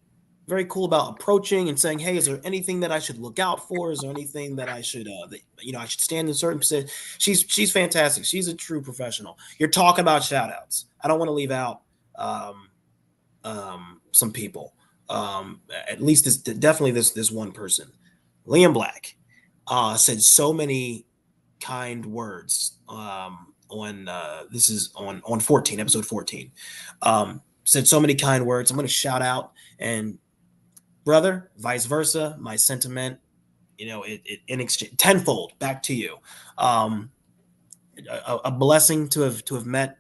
very cool about approaching and saying, hey, is there anything that I should look out for? Is there anything that I should, I should stand in a certain position? She's fantastic. She's a true professional. You're talking about shout outs. I don't want to leave out some people. At least definitely this one person. Liam Black said so many kind words on this is on 14, episode 14. Said so many kind words. I'm going to shout out, and brother, vice versa, my sentiment, it in exchange tenfold back to you. A blessing to have met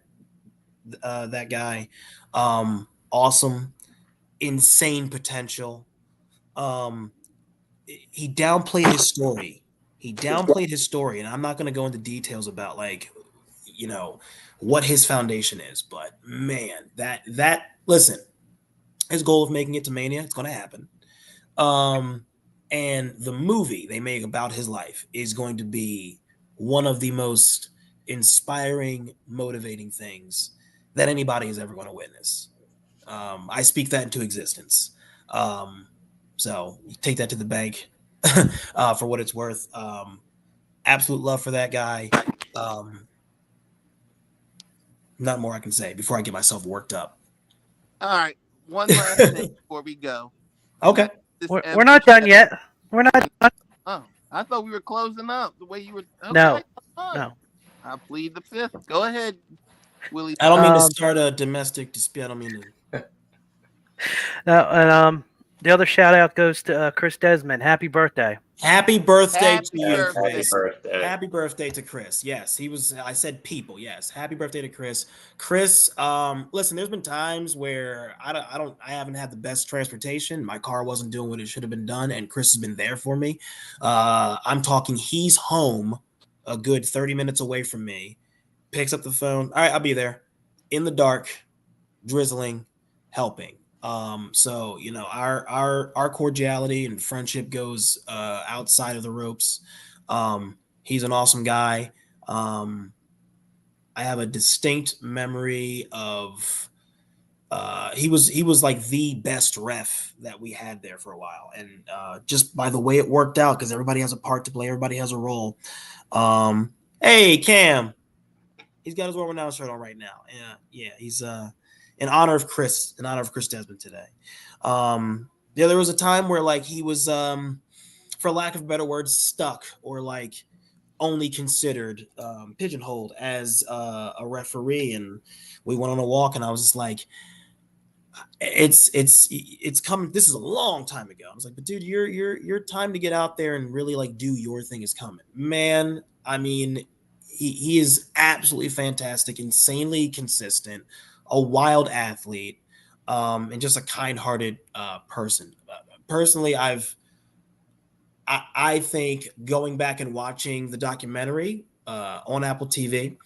that guy. Awesome, insane potential. He downplayed his story. And I'm not going to go into details about what his foundation is, but man, that listen, his goal of making it to Mania, it's going to happen. And the movie they make about his life is going to be one of the most inspiring, motivating things that anybody is ever going to witness. I speak that into existence. So you take that to the bank for what it's worth. Absolute love for that guy. Not more I can say before I get myself worked up. All right. One last thing before we go. Okay. We're not done yet. We're not done. Oh, I thought we were closing up the way you were. Okay. No. I plead the fifth. Go ahead, Willie. I don't mean to start a domestic dispute. I don't mean to. No, and the other shout out goes to Chris Desmond. Happy birthday. Happy birthday to you, Chris. Happy birthday to Chris. Yes, I said people. Yes. Happy birthday to Chris. Chris, listen, there's been times where I haven't had the best transportation. My car wasn't doing what it should have been done, and Chris has been there for me. I'm talking he's home a good 30 minutes away from me. Picks up the phone. All right, I'll be there. In the dark, drizzling, helping. So our cordiality and friendship goes outside of the ropes. He's an awesome guy. I have a distinct memory of he was like the best ref that we had there for a while, and just by the way it worked out, because everybody has a part to play, everybody has a role. Hey Cam, he's got his world renowned shirt on right now. Yeah, he's in honor of Chris Desmond today. There was a time where like he was, for lack of better words, stuck or like only considered pigeonholed as a referee, and we went on a walk, and I was just like, it's coming. This is a long time ago. I was like, but dude, your time to get out there and really like do your thing is coming, man. I mean, he is absolutely fantastic, insanely consistent, a wild athlete, and just a kind-hearted person. Personally, I think going back and watching the documentary on Apple TV,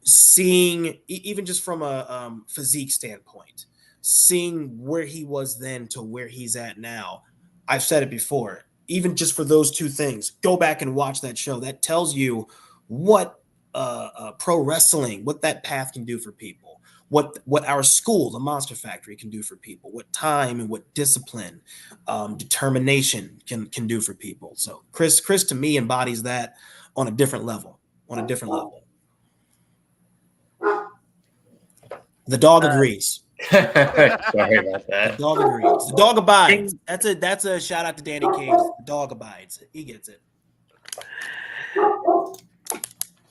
seeing even just from a physique standpoint, seeing where he was then to where he's at now, I've said it before, even just for those two things, go back and watch that show. That tells you what pro wrestling, what that path can do for people, what our school, the Monster Factory, can do for people, what time and what discipline, determination can do for people. So Chris to me embodies that on a different level. The dog agrees. Sorry about The that. dog agrees. The dog abides. That's a shout out to Danny Cage. The dog abides. He gets it.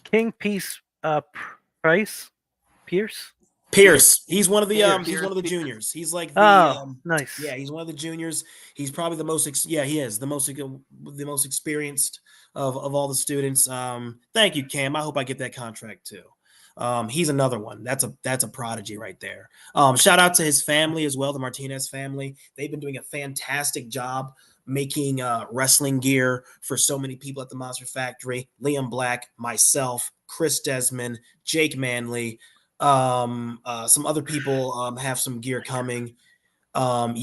King Peace Pierce. Pierce. He's one of the Pierce. juniors. He's like Oh, nice. Yeah, he's one of the juniors. He's probably the most he is the most experienced of all the students. Thank you, Cam. I hope I get that contract too. He's another one. That's a prodigy right there. Shout out to his family as well, the Martinez family. They've been doing a fantastic job making wrestling gear for so many people at the Monster Factory. Liam Black, myself, Chris Desmond, Jake Manley, some other people have some gear coming. Awesome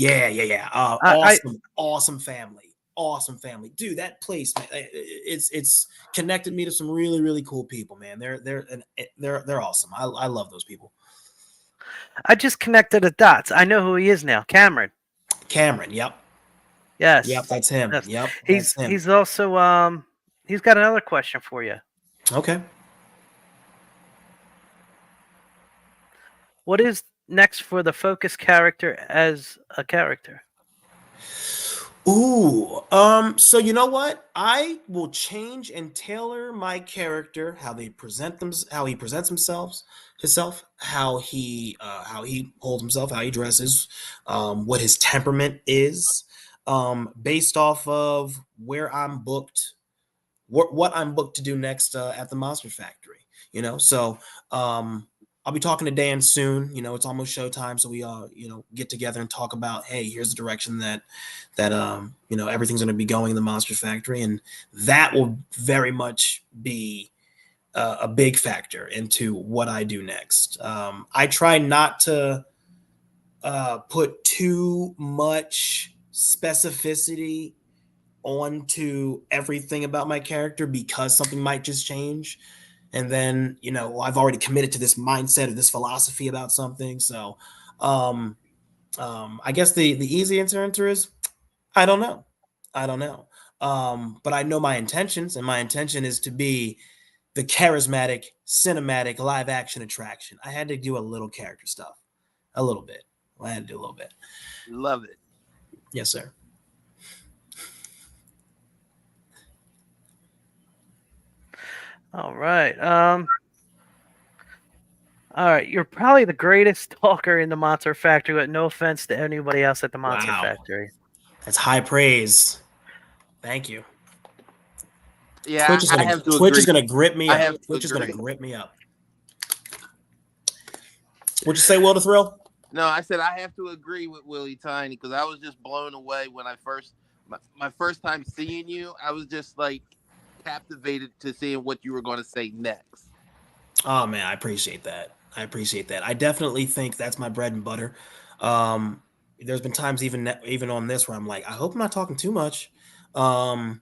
family, dude. That place, man, it's connected me to some really, really cool people, man. They're awesome. I love those people. I just connected the dots. I know who he is now. Cameron. Yep. Yes. Yep, that's him. Yes. Yep. He's also he's got another question for you. Okay. What is next for the Focus character as a character? Ooh, so you know what? I will change and tailor my character, how he presents himself, how he holds himself, how he dresses, what his temperament is, based off of where I'm booked, what I'm booked to do next at the Monster Factory. So I'll be talking to Dan soon. It's almost showtime, so we get together and talk about, hey, here's the direction that everything's going to be going in the Monster Factory, and that will very much be a big factor into what I do next. I try not to put too much specificity onto everything about my character because something might just change. And then, I've already committed to this mindset or this philosophy about something. So I guess the easy answer is, I don't know. But I know my intentions, and my intention is to be the charismatic, cinematic, live action attraction. I had to do a little character stuff, a little bit. I had to do a little bit. Love it. Yes, sir. All right. All right. You're probably the greatest talker in the Monster Factory, but no offense to anybody else at the Monster Factory. That's high praise. Thank you. Yeah, Twitch is gonna grip me up. Twitch is gonna grip me up. What'd you say, Will the Thrill? No, I said I have to agree with Willie Tiny because I was just blown away when my first time seeing you. I was just like captivated to seeing what you were going to say next. Oh man, I appreciate that. I definitely think that's my bread and butter. There's been times even on this where I'm like, I hope I'm not talking too much. But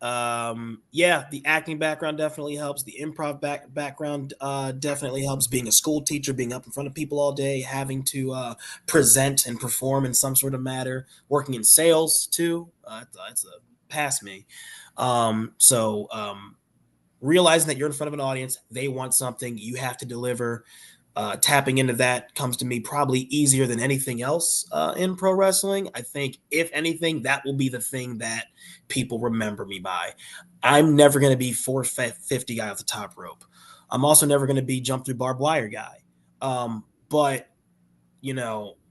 the acting background definitely helps. The improv background definitely helps. Being a school teacher, being up in front of people all day, having to present and perform in some sort of matter. Working in sales too. That's a past me. Realizing that you're in front of an audience, they want something, you have to deliver. Tapping into that comes to me probably easier than anything else in pro wrestling. I think, if anything, that will be the thing that people remember me by. I'm never going to be 450 guy off the top rope. I'm also never going to be jump through barbed wire guy. But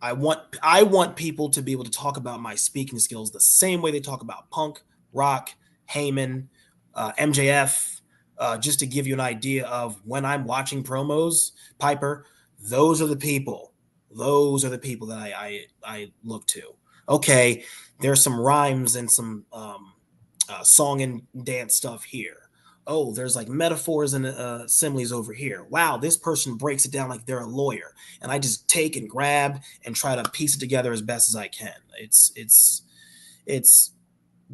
I want people to be able to talk about my speaking skills the same way they talk about Punk, Rock, Heyman, MJF. Just to give you an idea of when I'm watching promos, Piper, those are the people that I look to. Okay, there's some rhymes and some song and dance stuff here. Oh, there's like metaphors and similes over here. Wow, this person breaks it down like they're a lawyer, and I just take and grab and try to piece it together as best as I can. It's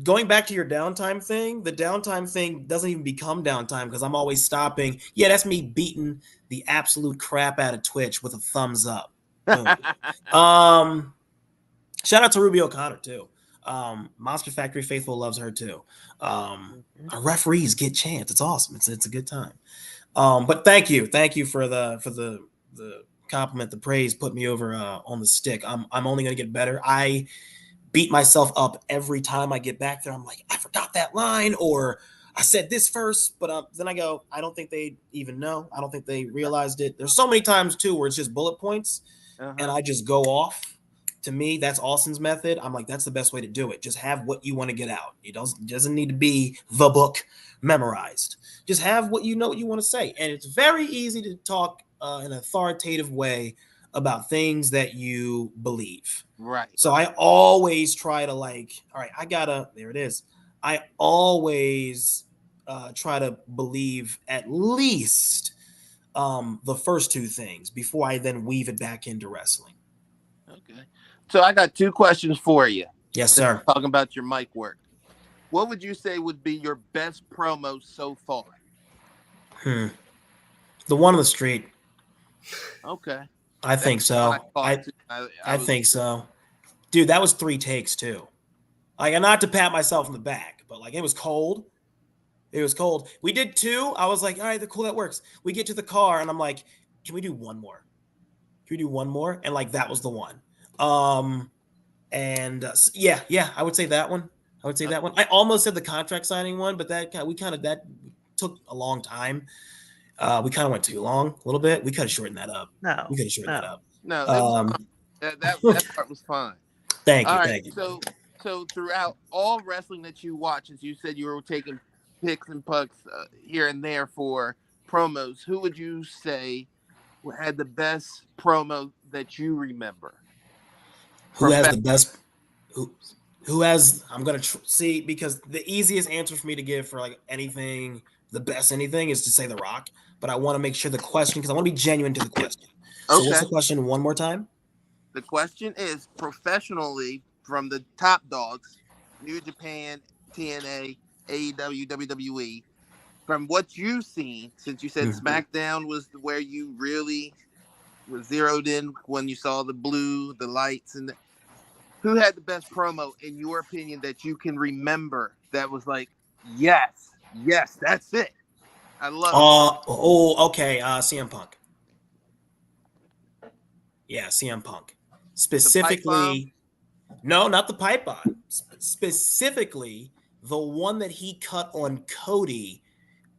going back to your downtime thing, the downtime thing doesn't even become downtime because I'm always stopping. Yeah, that's me beating the absolute crap out of Twitch with a thumbs up. Boom. Shout out to Ruby O'Connor too. Monster Factory Faithful loves her too. Our referees get chance. It's awesome. It's a good time. But thank you for the compliment, the praise. Put me over on the stick. I'm only gonna get better. I beat myself up every time I get back there. I'm like, I forgot that line, or I said this first, but then I go, I don't think they even know. I don't think they realized it. There's so many times too where it's just bullet points, and I just go off. To me, that's Austin's method. I'm like, that's the best way to do it. Just have what you want to get out. It doesn't need to be the book memorized. Just have what you know what you want to say, and it's very easy to talk in an authoritative way about things that you believe. Right. So I always try to all right, there it is. I always try to believe at least the first two things before I then weave it back into wrestling. Okay. So I got 2 questions for you. Yes, sir. Talking about your mic work. What would you say would be your best promo so far? The one on the street. Okay. I think so. I think so. Dude, that was 3 takes too. Like, not to pat myself on the back, but like it was cold. It was cold. We did 2. I was like, all right, cool, that works. We get to the car and I'm like, can we do one more? Can we do one more? And like that was the one. Yeah, I would say that one. That one. I almost said the contract signing one, but that took a long time. We kind of went too long a little bit. We could have shortened that up. No, we could have shortened that up. No, that part was fine. Thank you. All right, thank you. So throughout all wrestling that you watch, as you said, you were taking picks and pucks here and there for promos. Who would you say had the best promo that you remember? Who has the best? Who has? I'm gonna see, because the easiest answer for me to give for like anything, the best anything, is to say The Rock. But I want to make sure the question, because I want to be genuine to the question. So what's the question one more time? The question is, professionally, from the top dogs, New Japan, TNA, AEW, WWE, from what you've seen, since you said SmackDown was where you really were zeroed in when you saw the blue, the lights, and who had the best promo, in your opinion, that you can remember that was like, yes, that's it. I love it. Okay. CM Punk. Yeah, CM Punk. Specifically, no, not the pipe bomb. Specifically, the one that he cut on Cody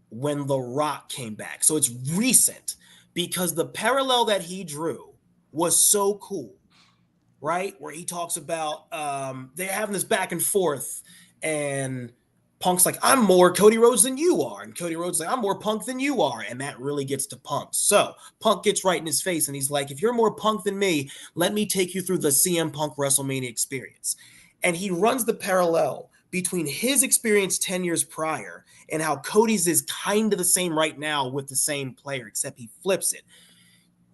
when The Rock came back. So it's recent, because the parallel that he drew was so cool, right? Where he talks about they're having this back and forth, and Punk's like, I'm more Cody Rhodes than you are. And Cody Rhodes like, I'm more Punk than you are. And that really gets to Punk. So Punk gets right in his face, and he's like, if you're more Punk than me, let me take you through the CM Punk WrestleMania experience. And he runs the parallel between his experience 10 years prior and how Cody's is kind of the same right now with the same player, except he flips it.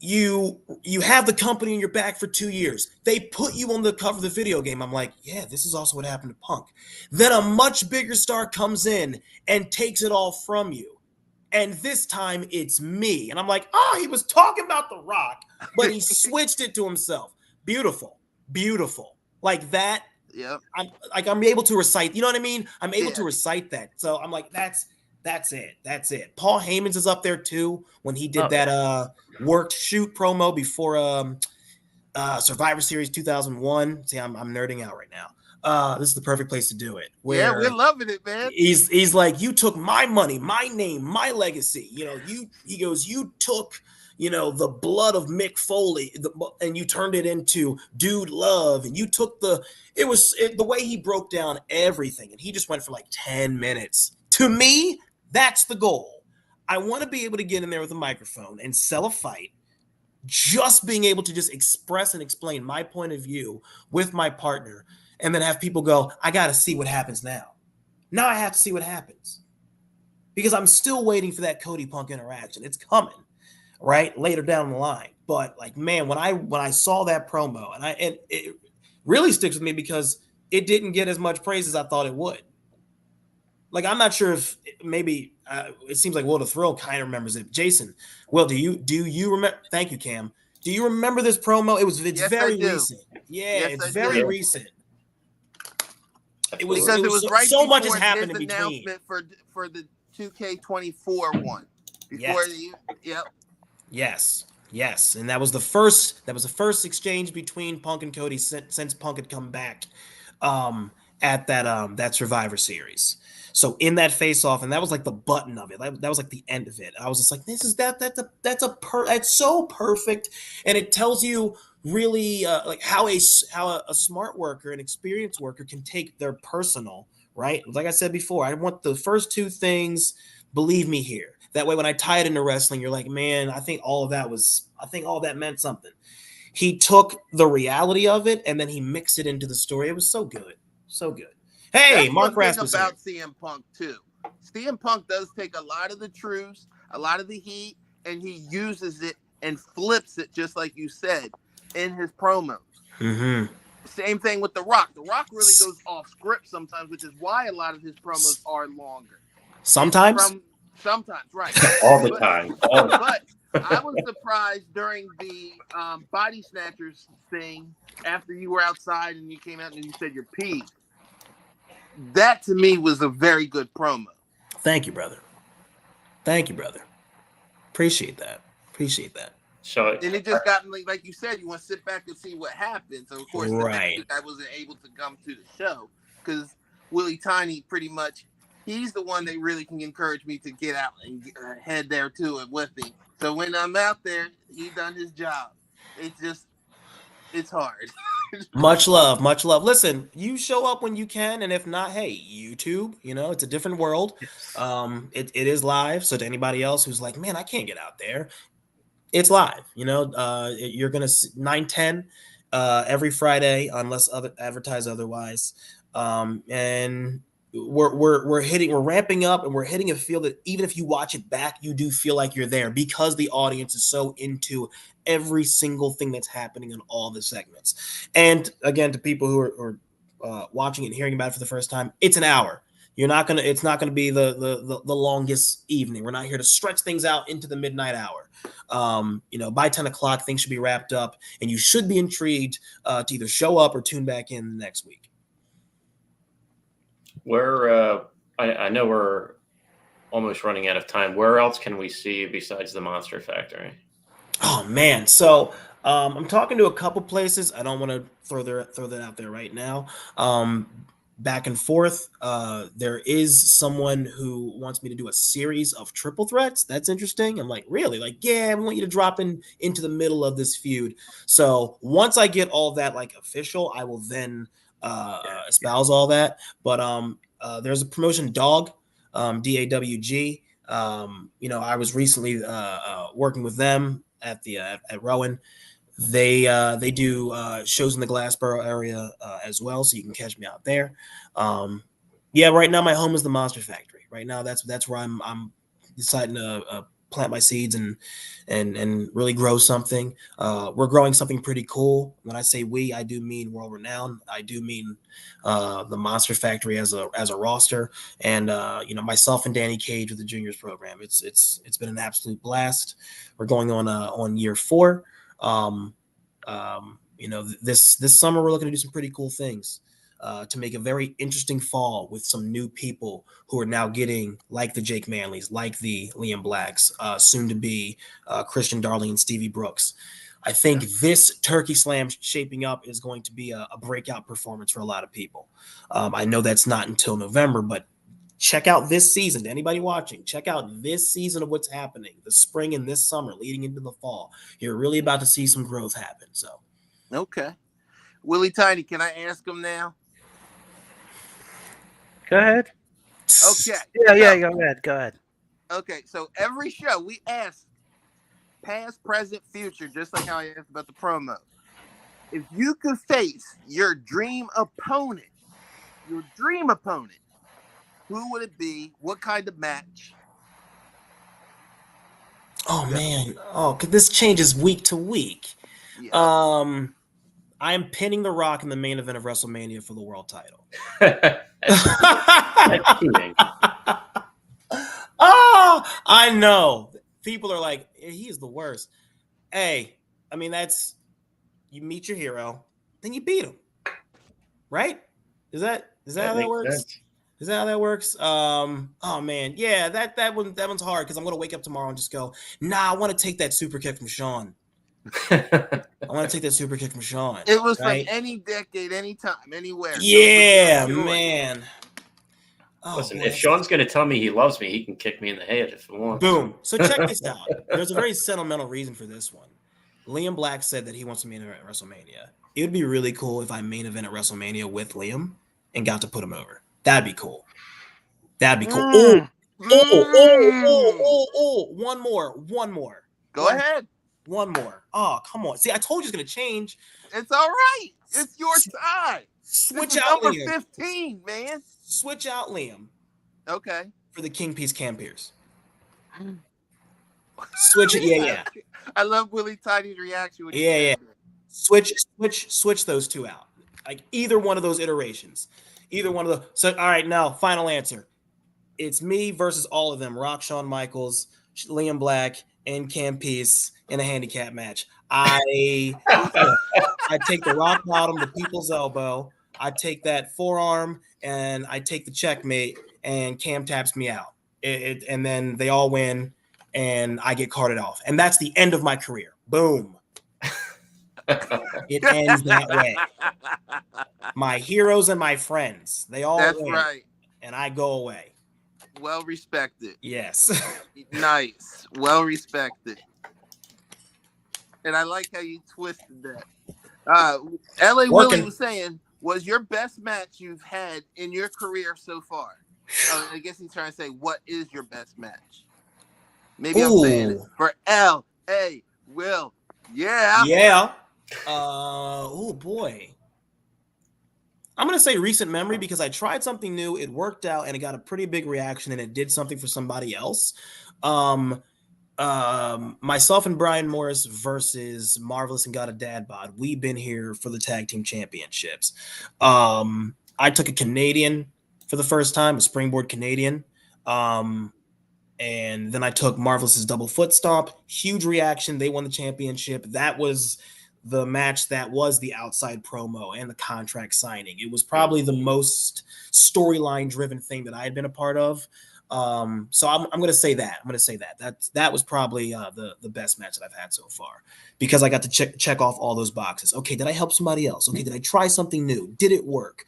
You have the company in your back for 2 years. They put you on the cover of the video game. I'm like, yeah, this is also what happened to Punk. Then a much bigger star comes in and takes it all from you. And this time it's me. And I'm like, oh, he was talking about The Rock, but he switched it to himself. Beautiful. Like that. Yep. I'm able to recite, you know what I mean? I'm able to recite that. So I'm like, that's it. Paul Heyman's is up there too, when he did that worked shoot promo before Survivor Series 2001. See, I'm nerding out right now. This is the perfect place to do it. Yeah, we're loving it, man. He's like, you took my money, my name, my legacy. You know, he goes, you took, you know, the blood of Mick Foley, and you turned it into Dude Love, and you took the way he broke down everything, and he just went for like 10 minutes. To me, that's the goal. I want to be able to get in there with a microphone and sell a fight, just being able to just express and explain my point of view with my partner, and then have people go, I got to see what happens now. Now I have to see what happens, because I'm still waiting for that Cody Punk interaction. It's coming, right, later down the line. But like, man, when I saw that promo, and it really sticks with me, because it didn't get as much praise as I thought it would. Like, I'm not sure if maybe it seems like Will the Thrill kind of remembers it. Jason, Will, do you remember? Thank you, Cam. Do you remember this promo? It's Yes, I very do. recent. Yeah, Yes, it's I very do. recent. Because it was right so much has before happened his in between. announcement for the 2K24 one. Before yep. Yes, and that was the first exchange between Punk and Cody since Punk had come back at that Survivor Series. So in that face off, and that was like the button of it. That was like the end of it. I was just like, that's so perfect, and it tells you really like how a smart worker, an experienced worker, can take their personal, right. Like I said before, I want the first two things. Believe me here. That way, when I tie it into wrestling, you're like, man, I think all that meant something. He took the reality of it and then he mixed it into the story. It was so good, so good. Hey, That's Mark one thing Rasmussen. about CM Punk too. CM Punk does take a lot of the truths, a lot of the heat, and he uses it and flips it, just like you said, in his promos. Mm-hmm. Same thing with The Rock. The Rock really goes off script sometimes, which is why a lot of his promos are longer. Sometimes, right? All the time. But I was surprised during the Body Snatchers thing after you were outside and you came out and you said you're peeved. That to me was a very good promo. Thank you, brother. Appreciate that. So And it just got like you said, you want to sit back and see what happens. So of course, the next week I wasn't able to come to the show because Willie Tiny pretty much, he's the one that really can encourage me to get out and head there to it with him. So when I'm out there, he done his job. It's hard. Much love. Listen, you show up when you can, and if not, hey, YouTube, it's a different world. It is live. So to anybody else who's like, man, I can't get out there, it's live. You're gonna 9:10 every Friday, unless advertised otherwise. And we're ramping up, and we're hitting a feel that even if you watch it back, you do feel like you're there because the audience is so into every single thing that's happening in all the segments. And again, to people who are watching it and hearing about it for the first time, it's an hour. It's not gonna be the longest evening. We're not here to stretch things out into the midnight hour. By 10 o'clock, things should be wrapped up, and you should be intrigued to either show up or tune back in next week. I know we're almost running out of time. Where else can we see besides the Monster Factory? Oh man, so I'm talking to a couple places. I don't want to throw that out there right now. Back and forth. There is someone who wants me to do a series of triple threats. That's interesting. I'm like, really? Like, yeah, I want you to drop into the middle of this feud. So once I get all that like official, I will then espouse all that. But there's a promotion, Dog, DAWG. I was recently working with them at Rowan. They do shows in the Glassboro area as well, so you can catch me out there. Right now my home is the Monster Factory. Right now that's where I'm deciding to plant my seeds and really grow something. We're growing something pretty cool. When I say we, I do mean world renowned. I do mean the Monster Factory as a roster, and myself and Danny Cage with the juniors program. It's been an absolute blast. We're going on year 4. This summer we're looking to do some pretty cool things to make a very interesting fall with some new people who are now getting, like the Jake Manleys, like the Liam Blacks, soon to be Christian Darling and Stevie Brooks. I think this Turkey Slam shaping up is going to be a breakout performance for a lot of people. I know that's not until November, but check out this season. To anybody watching, check out this season of what's happening, the spring and this summer leading into the fall. You're really about to see some growth happen. So, okay. Willie Tiny, can I ask him now? Go ahead. Okay. Yeah, go ahead. Okay, so every show we ask past, present, future, just like how I asked about the promo. If you could face your dream opponent, who would it be? What kind of match? Oh man, cause this changes week to week. Yeah. I am pinning The Rock in the main event of WrestleMania for the world title. That's cheating. I know. People are like, he is the worst. Hey, I mean, that's you meet your hero, then you beat him. Right? Is that how that works? Sense. Is that how that works? Oh man, yeah, that one's hard because I'm gonna wake up tomorrow and just go, nah, I want to take that super kick from Sean. I want to take that super kick from Sean. It was right? from any decade, anytime, anywhere. Yeah, So man. Oh, Listen, boy, if Sean's going to tell me he loves me, he can kick me in the head if he wants. boom. So check this out. There's a very sentimental reason for this one. Liam Black said that he wants to main event at WrestleMania. It would be really cool if I main event at WrestleMania with Liam and got to put him over. That'd be cool. That'd be cool. One more. Go ahead. One more. Oh, come on. See, I told you it's gonna change. It's all right. It's your time. Switch This is out number Liam. 15, man. Switch out Liam Okay. for the King Piece Cam Pierce. Switch it. Yeah. I love Willie Tiny's reaction. When he Yeah. said that. Switch those two out. Like either one of those iterations. Either one of the. So all right, now final answer. It's me versus all of them. Rock, Shawn Michaels, Liam Black, and Cam Peace in a handicap match. I take the rock bottom, the people's elbow. I take that forearm, and I take the checkmate, and Cam taps me out. And then they all win, and I get carted off. And that's the end of my career. Boom. It ends that way. My heroes and my friends, they all That's win, right. and I go away. Well respected. Yes. Nice. Well respected. And I like how you twisted that. LA Willie was saying, was your best match you've had in your career so far? I guess he's trying to say, what is your best match? Maybe I'm saying it for LA Will. Yeah. Yeah. Oh boy. I'm gonna say recent memory because I tried something new, it worked out, and it got a pretty big reaction, and it did something for somebody else. Myself and Brian Morris versus Marvelous and Got a Dad Bod. We've been here for the tag team championships. I took a Canadian for the first time, a springboard Canadian. And then I took Marvelous's double foot stomp. Huge reaction. They won the championship. That was the match that was the outside promo and the contract signing. It was probably the most storyline driven thing that I had been a part of. So I'm going to say that. That was probably the best match that I've had so far because I got to check off all those boxes. Okay, did I help somebody else? Okay, did I try something new? Did it work?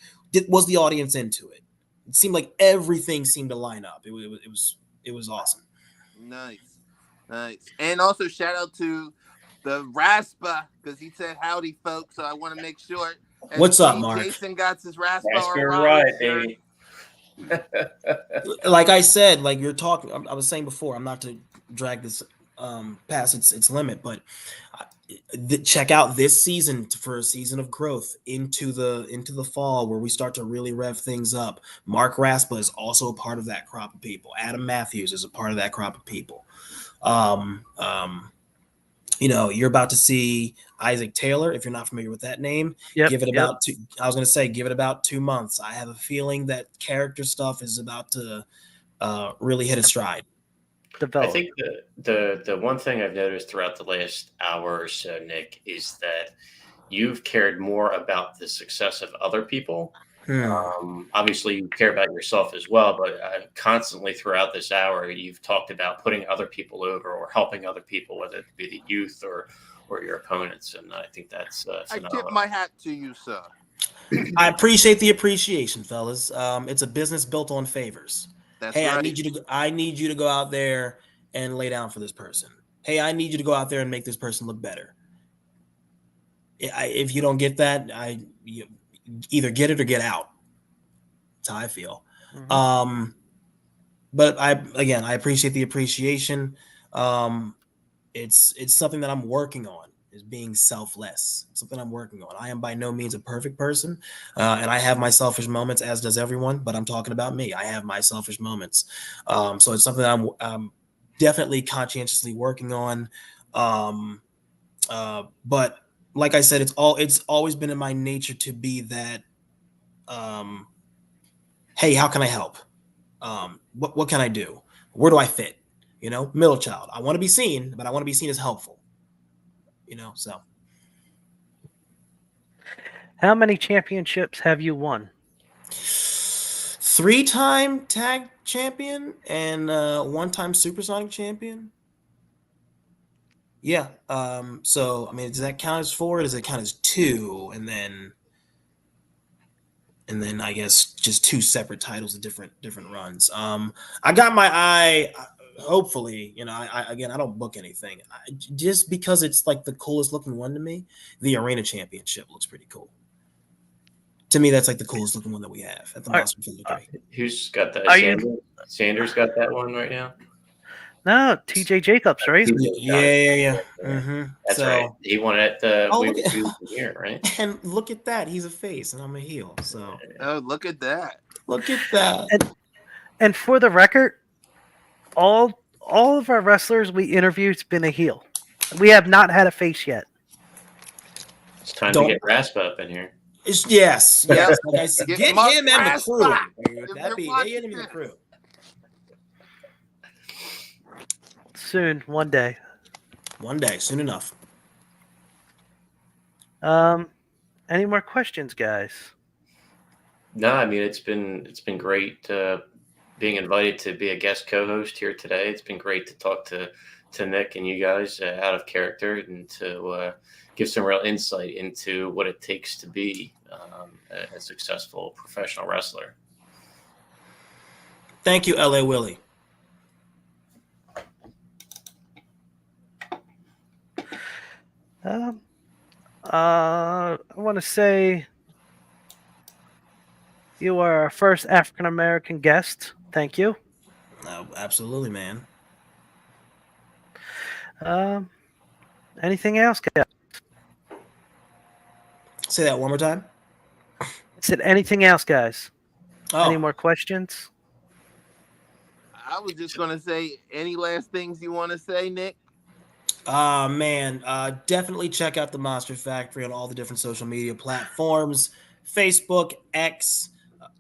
Was the audience into it? It seemed like everything seemed to line up. It was awesome. Nice. And also shout out to the Raspa because he said howdy, folks. So I want to make sure. What's up, Mark? Jason got his Raspa. Right, baby. Like I said, like you're talking, I was saying before, I'm not to drag this past its limit, but check out this season for a season of growth into the fall where we start to really rev things up. Mark Raspa is also a part of that crop of people. Adam Matthews is a part of that crop of people. You're about to see Isaac Taylor, if you're not familiar with that name. Give it about 2 months. I have a feeling that character stuff is about to really hit a stride. I think the one thing I've noticed throughout the last hour or so, Nick, is that you've cared more about the success of other people. Obviously, you care about yourself as well, but constantly throughout this hour, you've talked about putting other people over or helping other people, whether it be the youth or your opponents. And I think that's phenomenal. I tip my hat to you, sir. I appreciate the appreciation, fellas. It's a business built on favors. That's hey, right. I need you to go out there and lay down for this person. Hey, I need you to go out there and make this person look better. If you don't get that, you either get it or get out. That's how I feel. Mm-hmm. But I appreciate the appreciation. It's something that I'm working on, is being selfless. It's something I'm working on. I am by no means a perfect person, and I have my selfish moments, as does everyone, but I'm talking about me. I have my selfish moments. So it's something that I'm definitely conscientiously working on. But like I said, it's always been in my nature to be that. Hey, how can I help? What can I do? Where do I fit? Middle child. I want to be seen, but I want to be seen as helpful. So How many championships have you won? 3-time tag champion and 1-time supersonic champion. Yeah. So I mean, does that count as 4? Does it count as 2? And then I guess just 2 separate titles of different runs. I got my eye. Hopefully, I don't book anything. Just because it's like the coolest looking one to me. The Arena Championship looks pretty cool. To me, that's like the coolest looking one that we have at the Monster Factory. Who's got that? Are you- Sanders got that one right now. No, TJ Jacobs, right? Yeah. Mm-hmm. That's So, right. He won it. look at, Here, right? and look at that. He's a face, and I'm a heel. So Oh, look at that. look at that. And for the record, all of our wrestlers we interviewed's been a heel. We have not had a face yet. It's time Don't- to get Rasp up in here. Yes. Like I said, Get get Mark him and the Rasp crew. back. Dude. If That'd be they're get him and the watching crew. Soon, one day. One day, soon enough. Any more questions, guys? No, I mean it's been great being invited to be a guest co-host here today. It's been great to talk to Nick and you guys out of character and to give some real insight into what it takes to be a successful professional wrestler. Thank you, LA Willie. I want to say you are our first African American guest. Thank you. Oh, absolutely, man. Anything else, guys? Say that one more time. I said anything else, guys? Oh, Any more questions? I was just gonna say, any last things you want to say, Nick? Man, definitely check out the Monster Factory on all the different social media platforms: Facebook, X,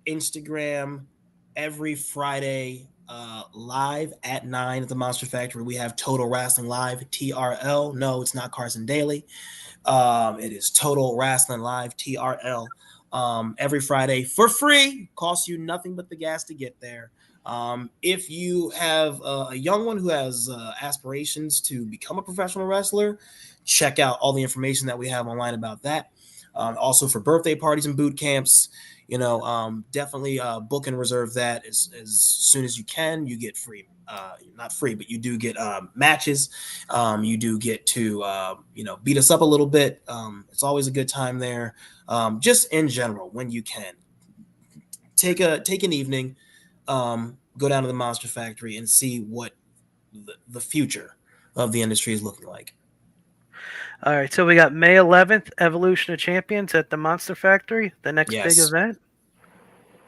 Instagram. Every Friday, live at 9 at the Monster Factory, we have Total Wrestling Live, TRL. No, it's not Carson Daly. It is Total Wrestling Live, TRL. Every Friday for free. Costs you nothing but the gas to get there. If you have a young one who has aspirations to become a professional wrestler, check out all the information that we have online about that. Also for birthday parties and boot camps, definitely book and reserve that as soon as you can. You get free, not free, but you do get matches. You do get to, beat us up a little bit. It's always a good time there. Just in general, when you can, take an evening. Go down to the Monster Factory and see what the future of the industry is looking like. All right, so we got May 11th, Evolution of Champions at the Monster Factory, the next Yes. big event.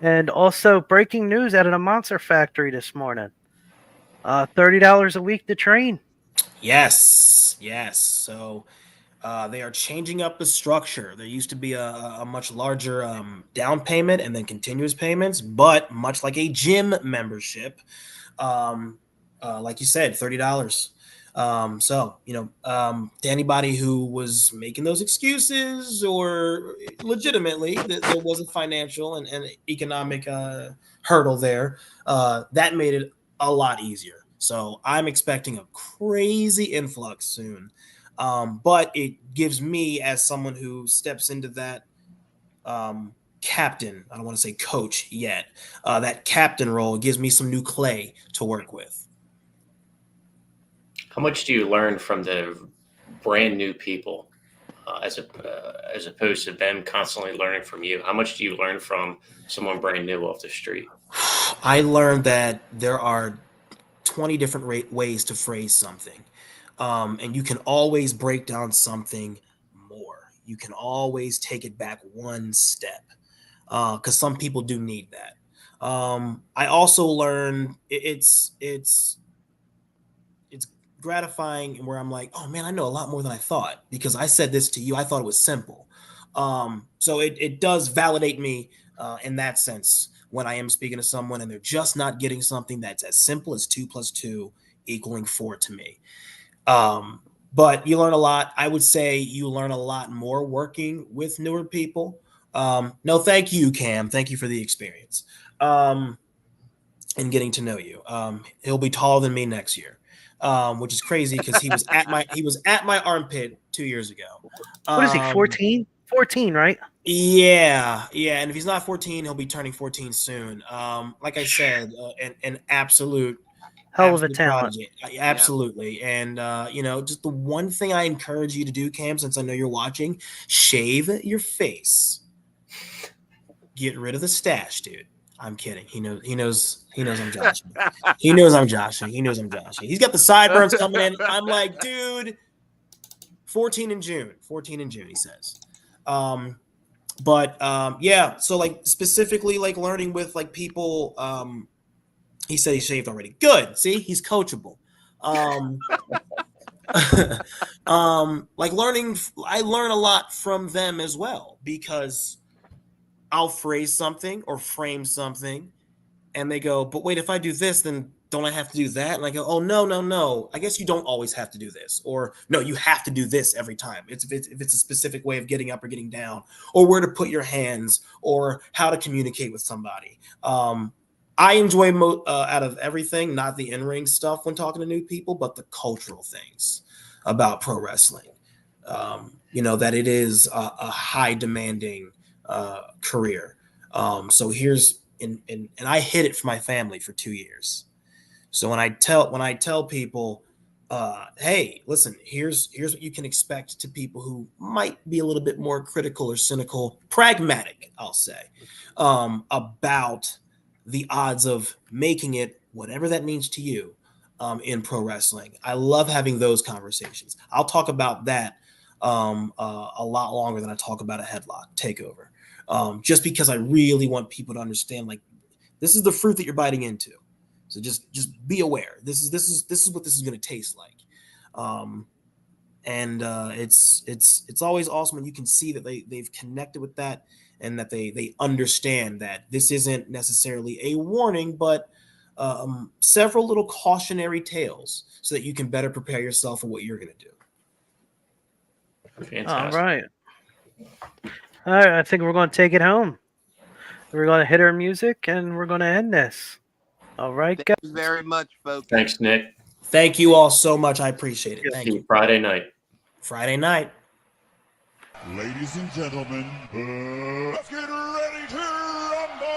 And also breaking news out of the Monster Factory this morning. $30 a week to train. Yes. So they are changing up the structure. There used to be a much larger down payment and then continuous payments, but much like a gym membership, like you said, $30. To anybody who was making those excuses or legitimately there was a financial and economic hurdle there, that made it a lot easier. So I'm expecting a crazy influx soon. But it gives me, as someone who steps into that captain, I don't want to say coach yet, that captain role, gives me some new clay to work with. How much do you learn from the brand new people as opposed to them constantly learning from you? How much do you learn from someone brand new off the street? I learned that there are 20 different ways to phrase something. And you can always break down something more. You can always take it back one step because some people do need that. I also learned it's gratifying where I'm like, oh man, I know a lot more than I thought because I said this to you. I thought it was simple. So it does validate me in that sense when I am speaking to someone and they're just not getting something that's as simple as 2 + 2 equaling 4 to me. But you learn a lot. I would say you learn a lot more working with newer people. No, thank you, Cam. Thank you for the experience. And getting to know you. He'll be taller than me next year, which is crazy because he was at my armpit 2 years ago. What is he? 14? 14, right? Yeah. And if he's not 14, he'll be turning 14 soon. Like I said, an absolute Hell of a talent. prodigy. Absolutely. And just the one thing I encourage you to do, Cam, since I know you're watching, shave your face. Get rid of the stash, dude. I'm kidding. He knows I'm joshing. He knows I'm joshing. He's got the sideburns coming in. I'm like, dude, 14 in June, he says. Yeah, so like specifically like learning with like people, he said he shaved already. Good. See, he's coachable. Like I learn a lot from them as well because I'll phrase something or frame something and they go, but wait, if I do this, then don't I have to do that? And I go, oh, no. I guess you don't always have to do this. Or no, you have to do this every time. If it's a specific way of getting up or getting down or where to put your hands or how to communicate with somebody. I enjoy out of everything, not the in-ring stuff when talking to new people, but the cultural things about pro wrestling. That it is a high demanding career. So here's and I hid it from my family for 2 years. So when I tell people, hey, listen, here's what you can expect to people who might be a little bit more critical or cynical, pragmatic, I'll say, about the odds of making it, whatever that means to you, in pro wrestling. I love having those conversations. I'll talk about that a lot longer than I talk about a headlock takeover. Just because I really want people to understand, like, this is the fruit that you're biting into. So just be aware. This is what this is going to taste like. It's always awesome when you can see that they've connected with that and that they understand that this isn't necessarily a warning, but several little cautionary tales so that you can better prepare yourself for what you're going to do. Fantastic. All right. I think we're going to take it home. We're going to hit our music and we're going to end this. All right, guys. Thank you very much, folks. Thanks, Nick. Thank you all so much. I appreciate it. Thank you. Friday night. Ladies and gentlemen, let's get ready to rumble!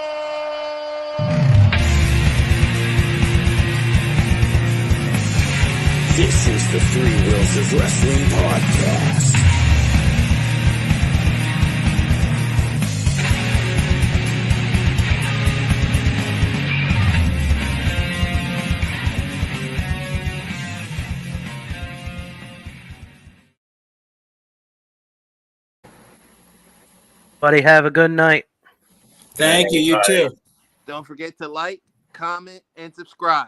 This is the Three Wheels of Wrestling podcast. Buddy, have a good night. Thank you. You too. Don't forget to like, comment, and subscribe.